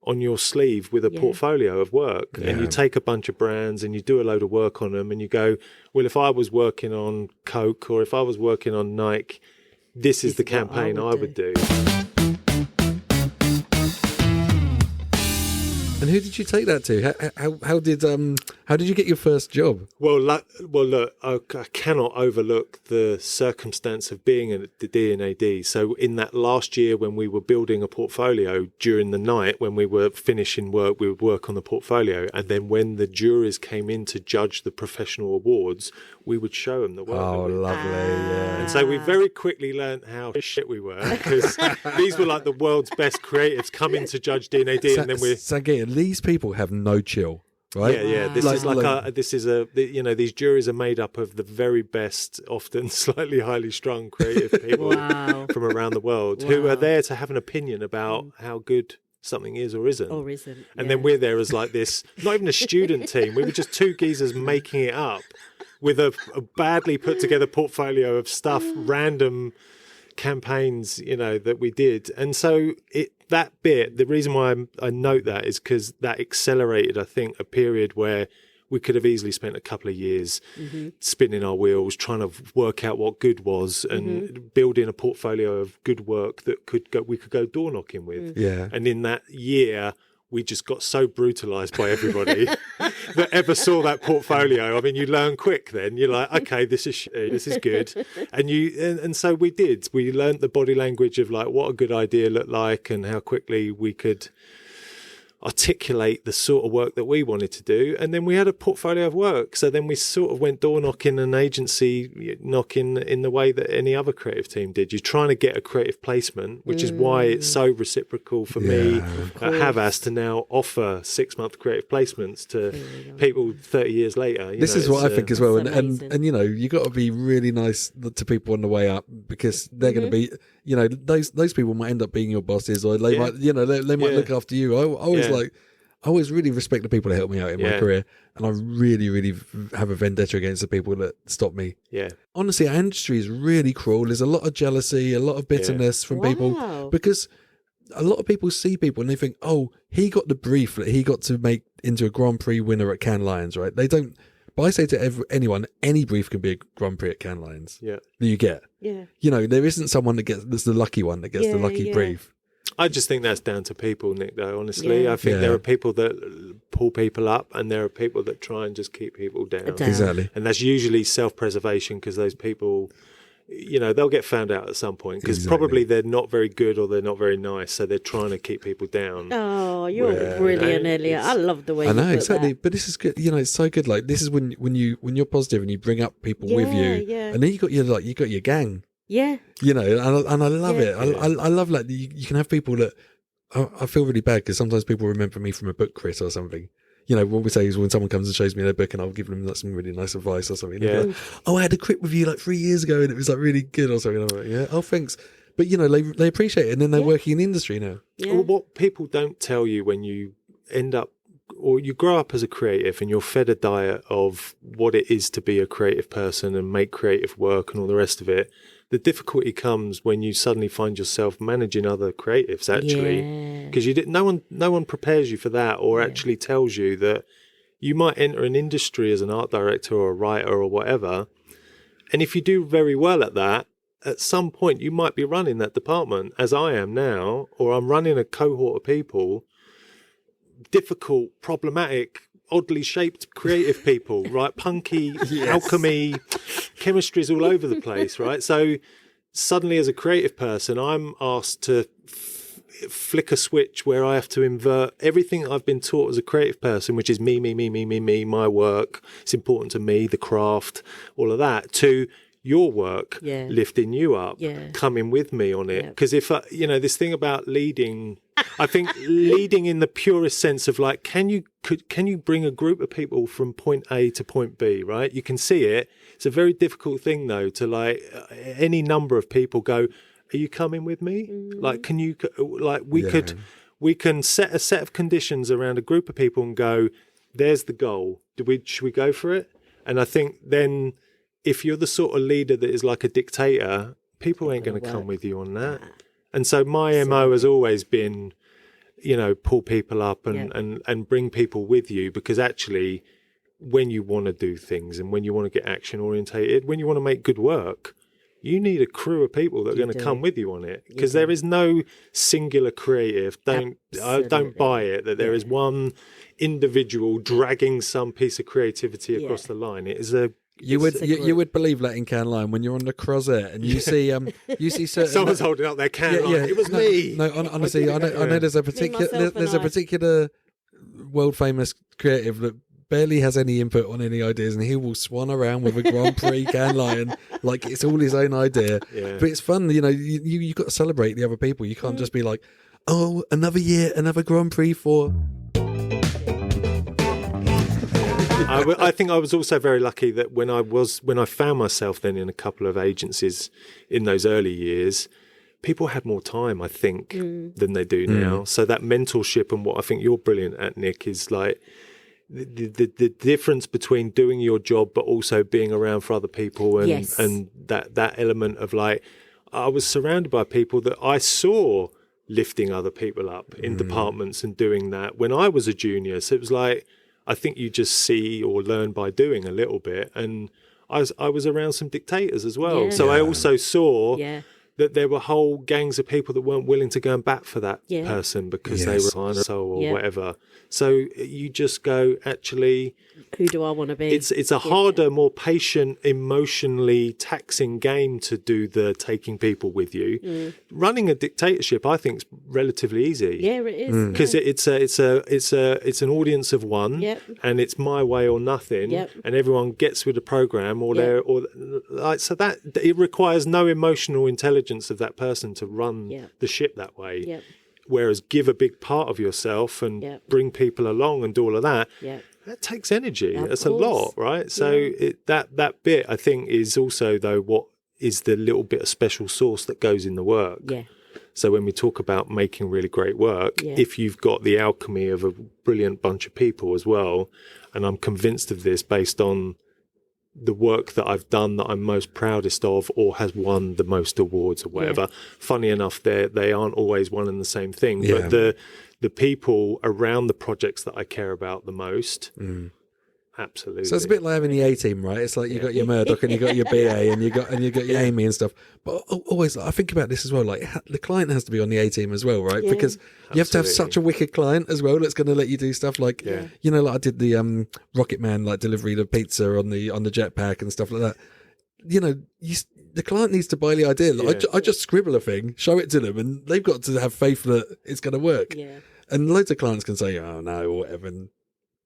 on your sleeve with a portfolio of work, and you take a bunch of brands and you do a load of work on them, and you go, well, if I was working on Coke or if I was working on Nike, this is the campaign I would do. And who did you take that to? How did you get your first job? Well, look, I cannot overlook the circumstance of being at the D&AD. So in that last year when we were building a portfolio, during the night when we were finishing work, we would work on the portfolio. And then when the juries came in to judge the professional awards, we would show them the work. Oh, lovely. Yeah. And so we very quickly learned how shit we were, because these were like the world's best creatives coming to judge D&AD. And then these people have no chill. Right? Yeah. These juries are made up of the very best, often slightly highly strung creative people from around the world who are there to have an opinion about how good something is or isn't. And then we're there as like this, not even a student team. We were just two geezers making it up with a badly put together portfolio of stuff, random campaigns, that we did. And so the reason why I note that is because that accelerated, I think, a period where we could have easily spent a couple of years spinning our wheels, trying to work out what good was and building a portfolio of good work that we could go door knocking with. Yeah. And in that year, we just got so brutalised by everybody that ever saw that portfolio. I mean, you learn quick then. You're like, okay, this is good. And so we did. We learned the body language of like what a good idea looked like and how quickly we could articulate the sort of work that we wanted to do. And then we had a portfolio of work. So then we sort of went door knocking and agency knocking in the way that any other creative team did. You're trying to get a creative placement, which is why it's so reciprocal for me at Havas to now offer 6-month creative placements to people 30 years later. This is what I think as well. And you got to be really nice to people on the way up, because they're going to be, those people might end up being your bosses, or they might, they might look after you. I always really respect the people that help me out in my career, and I really, really have a vendetta against the people that stop me. Yeah. Honestly, our industry is really cruel. There's a lot of jealousy, a lot of bitterness from people, because a lot of people see people and they think, oh, he got the brief that he got to make into a Grand Prix winner at Cannes Lions, right? They don't But I say to anyone, any brief can be a Grand Prix at Cannes Lions. Yeah. That you get. Yeah. You know, there isn't someone that's the lucky one that gets the lucky brief. I just think that's down to people, Nick, though, honestly. I think there are people that pull people up and there are people that try and just keep people down. Exactly. And that's usually self-preservation, because those people, you know, they'll get found out at some point, because probably they're not very good or they're not very nice, so they're trying to keep people down. Oh, you're brilliant, Elliot. I love the way you put exactly. that. But this is good. You know, it's so good. Like, this is when you're positive and you bring up people with you, and then you got your gang. Yeah. You know, and I love it. I love, like, you can have people that I feel really bad, because sometimes people remember me from a book crit or something. You know, what we say is when someone comes and shows me their book and I'll give them like some really nice advice or something. Yeah. Like, oh, I had a crit with you like 3 years ago and it was like really good or something. I'm like, yeah, oh, thanks. But, you know, they appreciate it, and then they're working in the industry now. Yeah. Well, what people don't tell you when you end up, or you grow up as a creative and you're fed a diet of what it is to be a creative person and make creative work and all the rest of it, the difficulty comes when you suddenly find yourself managing other creatives, actually, because no one prepares you for that, or actually tells you that you might enter an industry as an art director or a writer or whatever, and if you do very well at that, at some point you might be running that department, as I am now, or I'm running a cohort of people, difficult, problematic, oddly shaped creative people, right? Punky, alchemy, chemistry's all over the place, right? So suddenly, as a creative person, I'm asked to flick a switch where I have to invert everything I've been taught as a creative person, which is me, my work, it's important to me, the craft, all of that, to your work, lifting you up, coming with me on it. Because if, this thing about leading, I think leading in the purest sense of like, can you bring a group of people from point A to point B, right? You can see it. It's a very difficult thing, though, to like any number of people go, are you coming with me? Like, can you, like, we can set a set of conditions around a group of people and go, there's the goal. Should we go for it? And I think then, if you're the sort of leader that is like a dictator, people ain't going to come with you on that. And so my MO has always been, pull people up and bring people with you, because actually when you want to do things and when you want to get action orientated, when you want to make good work, you need a crew of people that are going to come with you on it, because there is no singular creative. I don't buy it that there is one individual dragging some piece of creativity across the line. It is you would believe that in Cannes Lion, when you're on the Crozet and you see certain someone's holding up their can. It was me. No, honestly, I know there's a particular world famous creative that barely has any input on any ideas, and he will swan around with a Grand Prix Cannes Lion like it's all his own idea. But it's fun, you've got to celebrate the other people. You can't just be like, oh, another year, another Grand Prix for. I think I was also very lucky that when I found myself then in a couple of agencies in those early years, people had more time, I think, than they do now. So that mentorship, and what I think you're brilliant at, Nick, is like the difference between doing your job but also being around for other people, and that element of like, I was surrounded by people that I saw lifting other people up in departments and doing that when I was a junior. So it was like, I think you just see or learn by doing a little bit. And I was around some dictators as well. So I also saw that there were whole gangs of people that weren't willing to go and bat for that person because they were on soul or whatever. So you just go, actually, who do I want to be? It's a harder, more patient, emotionally taxing game to do the taking people with you. Running a dictatorship, I think, is relatively easy. Yeah, it is. Because it's an audience of one, and it's my way or nothing, and everyone gets with the program, so that it requires no emotional intelligence of that person to run the ship that way. Whereas give a big part of yourself and bring people along and do all of that. That takes energy. That's a lot, right? So that bit, I think, is also, though, what is the little bit of special sauce that goes in the work. So when we talk about making really great work, if you've got the alchemy of a brilliant bunch of people as well, and I'm convinced of this based on the work that I've done that I'm most proudest of or has won the most awards or whatever. Funny enough, they aren't always one and the same thing, but the people around the projects that I care about the most Absolutely. So it's a bit like having the A team, right? It's like you got your Murdoch and you got your BA and you got your Amy and stuff. But always, I think about this as well. Like the client has to be on the A team as well, right? Yeah. Because you have to have such a wicked client as well that's going to let you do stuff like, you know, like I did the Rocket Man like delivery of pizza on the jetpack and stuff like that. You know, the client needs to buy the idea. Like, I just scribble a thing, show it to them, and they've got to have faith that it's going to work. Yeah. And loads of clients can say, "Oh no," or whatever. And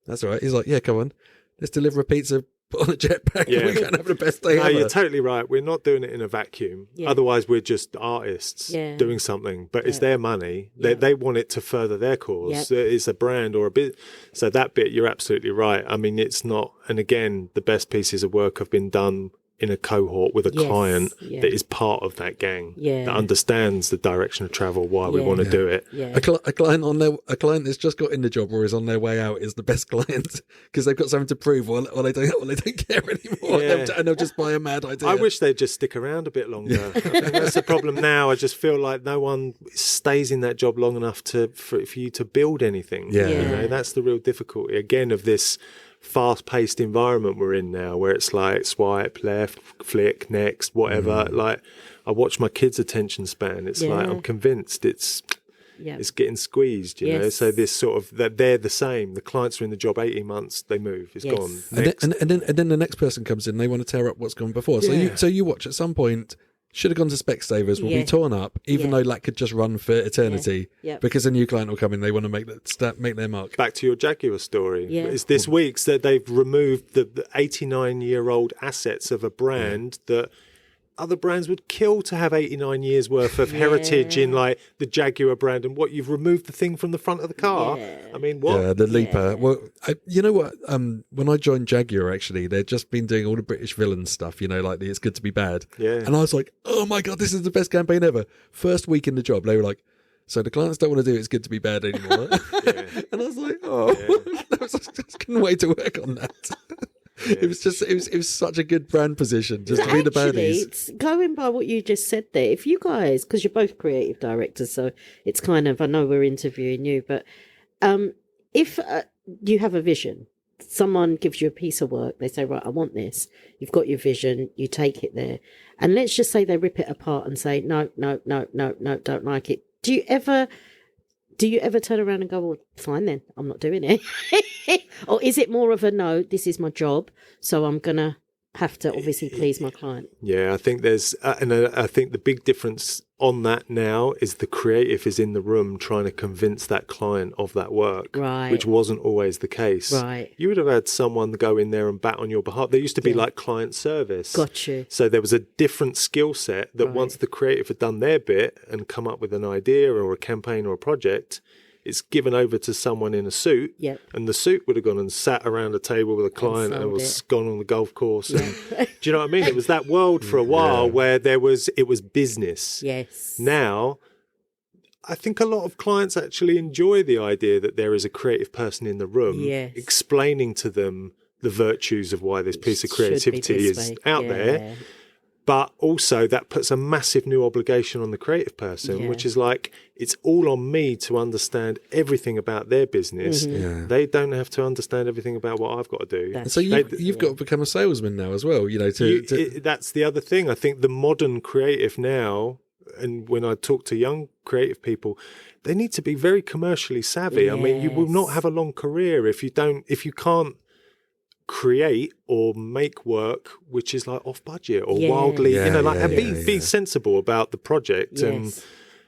that's all right. He's like, "Yeah, come on, let's deliver a pizza on a jetpack. Yeah. We're going to have the best day ever." You're totally right. We're not doing it in a vacuum. Yeah. Otherwise, we're just artists doing something. But it's their money. They want it to further their cause. It's a brand or a bit. So that bit, you're absolutely right. I mean, it's not. And again, the best pieces of work have been done in a cohort with a client that is part of that gang, that understands the direction of travel, why we want to do it. Yeah. A client that's just got in the job or is on their way out is the best client because they've got something to prove, or they don't care anymore, and they'll just buy a mad idea. I wish they'd just stick around a bit longer. I think that's the problem now. I just feel like no one stays in that job long enough for you to build anything. Yeah. You know, that's the real difficulty again of this fast-paced environment we're in now, where it's like swipe left, flick, next, whatever. Like I watch my kids' attention span. It's like I'm convinced it's getting squeezed. You know, so this sort of that they're the same. The clients are in the job 18 months, they move, it's gone. And then the next person comes in, they want to tear up what's gone before. So you watch at some point. Should have gone to Specsavers, will be torn up, even though that could just run for eternity. Because a new client will come in, they want to make their mark. Back to your Jaguar story. It's this week's that they've removed the 89-year-old assets of a brand that other brands would kill to have 89 years worth of heritage in like the Jaguar brand, and what you've removed the thing from the front of the car. I mean, what? Yeah, the Leaper. Well, you know what? When I joined Jaguar, actually, they'd just been doing all the British villain stuff, you know, like the It's Good to Be Bad. Yeah. And I was like, oh my God, this is the best campaign ever. First week in the job, they were like, so the clients don't want to do It's Good to Be Bad anymore. And I was like, I just couldn't wait to work on that. It was such a good brand position just to be the baddies. Going by what you just said there, if you guys, because you're both creative directors, so it's kind of, I know we're interviewing you, but if you have a vision, someone gives you a piece of work, they say, right, I want this. You've got your vision, you take it there. And let's just say they rip it apart and say, no, don't like it. Do you ever turn around and go, well, fine then, I'm not doing it? Or is it more of a, no, this is my job, so I'm going to have to obviously please my client? Yeah, I think there's, and I think the big difference on that now is the creative is in the room trying to convince that client of that work, which wasn't always the case. You would have had someone go in there and bat on your behalf. There used to be like client service. Got you. So there was a different skill set that once the creative had done their bit and come up with an idea or a campaign or a project, it's given over to someone in a suit, and the suit would have gone and sat around a table with a client and was gone on the golf course. And, do you know what I mean? It was that world for a while where it was business. Yes. Now, I think a lot of clients actually enjoy the idea that there is a creative person in the room explaining to them the virtues of why this piece of creativity is out there. But also that puts a massive new obligation on the creative person, which is like, it's all on me to understand everything about their business. They don't have to understand everything about what I've got to do. So you've got to become a salesman now as well, you know. That's the other thing. I think the modern creative now, and when I talk to young creative people, they need to be very commercially savvy. I mean, you will not have a long career if you can't create or make work which is like off budget or wildly, and be sensible about the project and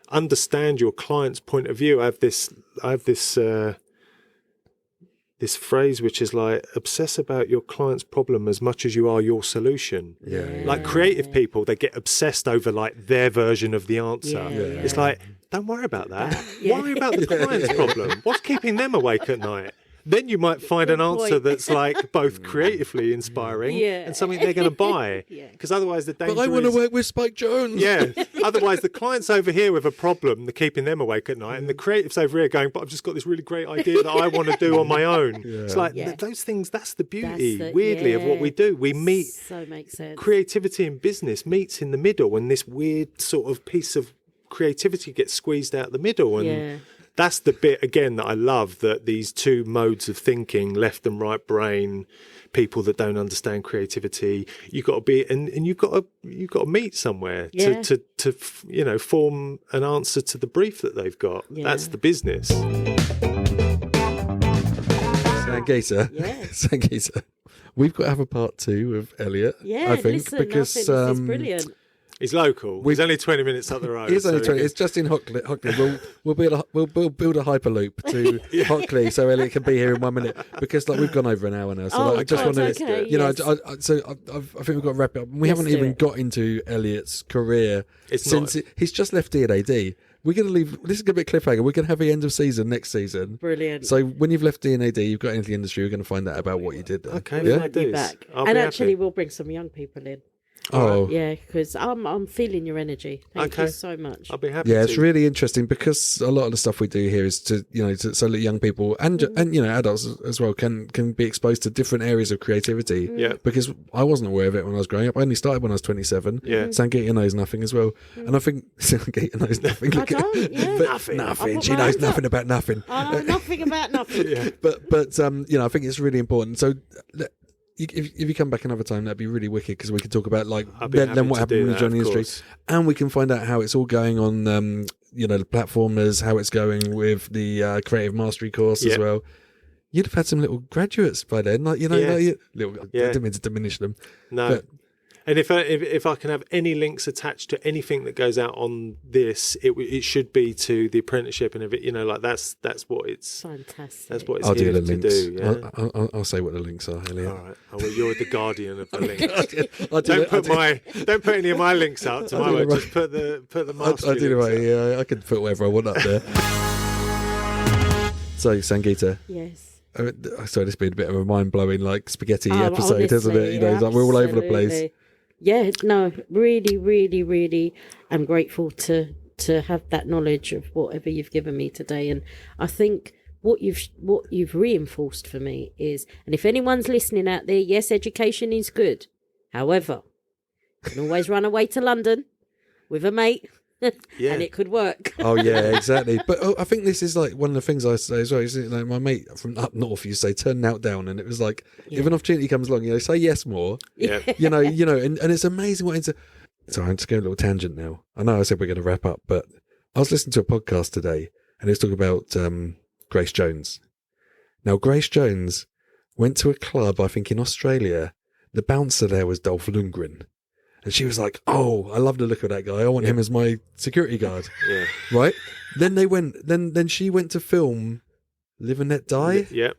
understand your client's point of view. I have this phrase which is like, obsess about your client's problem as much as you are your solution. Like creative people, they get obsessed over like their version of the answer. It's like, don't worry about that. Worry about the client's problem. What's keeping them awake at night? Then you might find an answer that's like both creatively inspiring and something they're going to buy. Because otherwise the danger But I want to work with Spike Jones. Otherwise the client's over here with a problem, they're keeping them awake at night, and the creative's over here going, but I've just got this really great idea that I want to do on my own. It's like those things, that's the beauty, weirdly, of what we do. We meet, so makes sense. Creativity and business meets in the middle, and this weird sort of piece of creativity gets squeezed out the middle. And that's the bit again that I love, that these two modes of thinking, left and right brain, people that don't understand creativity, you've got to be and you've got to meet somewhere to form an answer to the brief that they've got. That's the business. Sangita, Sangita, we've got to have a part 2 of Elliot. Yeah, I think, listen, because I think this is brilliant. He's local. He's only 20 minutes up the road. It's only 20. It's just in Hockley. We'll build a hyperloop to Hockley, so Elliot can be here in 1 minute, because we've gone over an hour now. So I just want to, I think we've got to wrap it up. We haven't even got into Elliot's career he's just left D&Ad. We're going to leave. This is going to be a cliffhanger. We're going to have the end of season next season. Brilliant. So when you've left D&Ad, you've got into the industry. We're going to find out about what you did there. Okay, we'll be back. And actually, we'll bring some young people in. Oh yeah, because I'm feeling your energy. Thank you so much. I'll be happy. Yeah, it's really interesting, because a lot of the stuff we do here is to so that young people and adults as well can be exposed to different areas of creativity. Yeah, because I wasn't aware of it when I was growing up. I only started when I was 27. Yeah, Sangita knows nothing as well, and I think Sangita knows nothing. I don't. Yeah, nothing. She knows nothing about nothing. I know nothing about nothing. Yeah. But I think it's really important. So. If you come back another time, that'd be really wicked, because we could talk about then what happened when you joined the industry, and we can find out how it's all going on. The platformers, how it's going with the Creative Mastery course as well. You'd have had some little graduates by then, I didn't mean to diminish them. No. But, and if I can have any links attached to anything that goes out on this, it should be to the apprenticeship and everything. That's what it's. Fantastic. That's what it's I'll here do the to links. do. Yeah? I'll say what the links are, Elliot. All right. Well, you're the guardian of the links. Don't put any of my links up to my web. Just put the mastery. I do right. Yeah, I can put whatever I want up there. So, Sangita. Yes. Sorry, this has been a bit of a mind-blowing spaghetti episode, honestly, hasn't it? We're all over the place. Yeah, no, really, really, really, I'm grateful to have that knowledge of whatever you've given me today. And I think what you've reinforced for me is, and if anyone's listening out there, yes, education is good. However, you can always run away to London with a mate. And it could work. Oh yeah, exactly. But I think this is one of the things I say as well. Is my mate from up north used to say, "Turn out down," and it was if an opportunity comes along, say yes more. Yeah. And it's amazing what it's. Sorry, I'm just going a little tangent now. I know I said we're going to wrap up, but I was listening to a podcast today, and it was talking about Grace Jones. Now, Grace Jones went to a club, I think, in Australia. The bouncer there was Dolph Lundgren. And she was like, "Oh, I love the look of that guy. I want him as my security guard." Yeah. Right? Then they went. Then she went to film Live and Let Die. Yeah.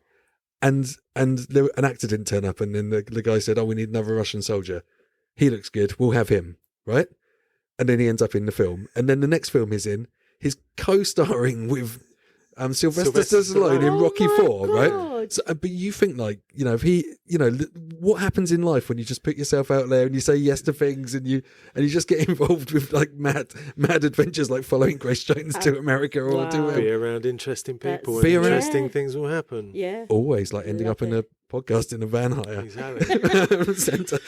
And an actor didn't turn up, and then the guy said, "Oh, we need another Russian soldier. He looks good. We'll have him." Right? And then he ends up in the film. And then the next film he's in, he's co-starring with Sylvester Stallone in Rocky IV, right? So, but you think if he, what happens in life when you just put yourself out there and you say yes to things and you just get involved with mad adventures like following Grace Jones to America or be around interesting people and interesting things will happen. Yeah, always ending up in a podcast in a van hire. Exactly. Centre.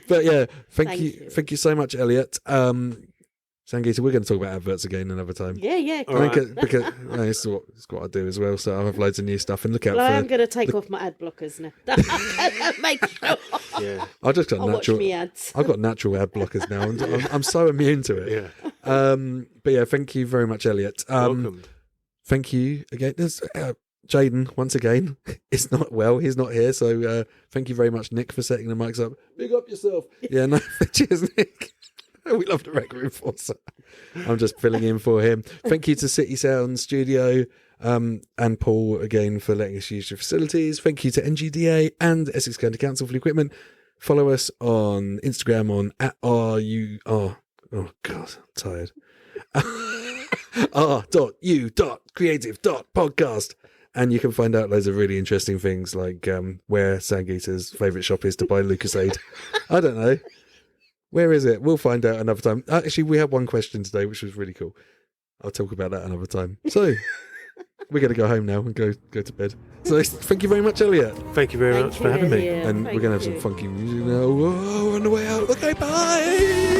But yeah, thank you so much, Elliot. Sangita, we're going to talk about adverts again another time. Yeah. Because it's what I do as well. So I have loads of new stuff and look out for. I'm going to take off my ad blockers now. Make sure. Yeah. I just got natural. Watch me ads. I've got natural ad blockers now, and I'm so immune to it. Yeah. But yeah, thank you very much, Elliot. Welcome. Thank you again. There's Jaden once again. It's not well. He's not here. So thank you very much, Nick, for setting the mics up. Big up yourself. Yeah. No. Cheers, Nick. We love the record enforcer. I'm just filling in for him. Thank you to City Sound Studio and Paul again for letting us use your facilities. Thank you to NGDA and Essex County Council for the equipment. Follow us on Instagram on @RUR. Oh God, I'm tired. r.u.creative.podcast. And you can find out loads of really interesting things like where Sangita's favourite shop is to buy Lucasade. I don't know. Where is it? We'll find out another time. Actually, we had one question today, which was really cool. I'll talk about that another time. So, we're going to go home now and go to bed. So, thank you very much, Elliot. Thank you very much for having me. And we're going to have some funky music now. Whoa, on the way out. Okay, bye!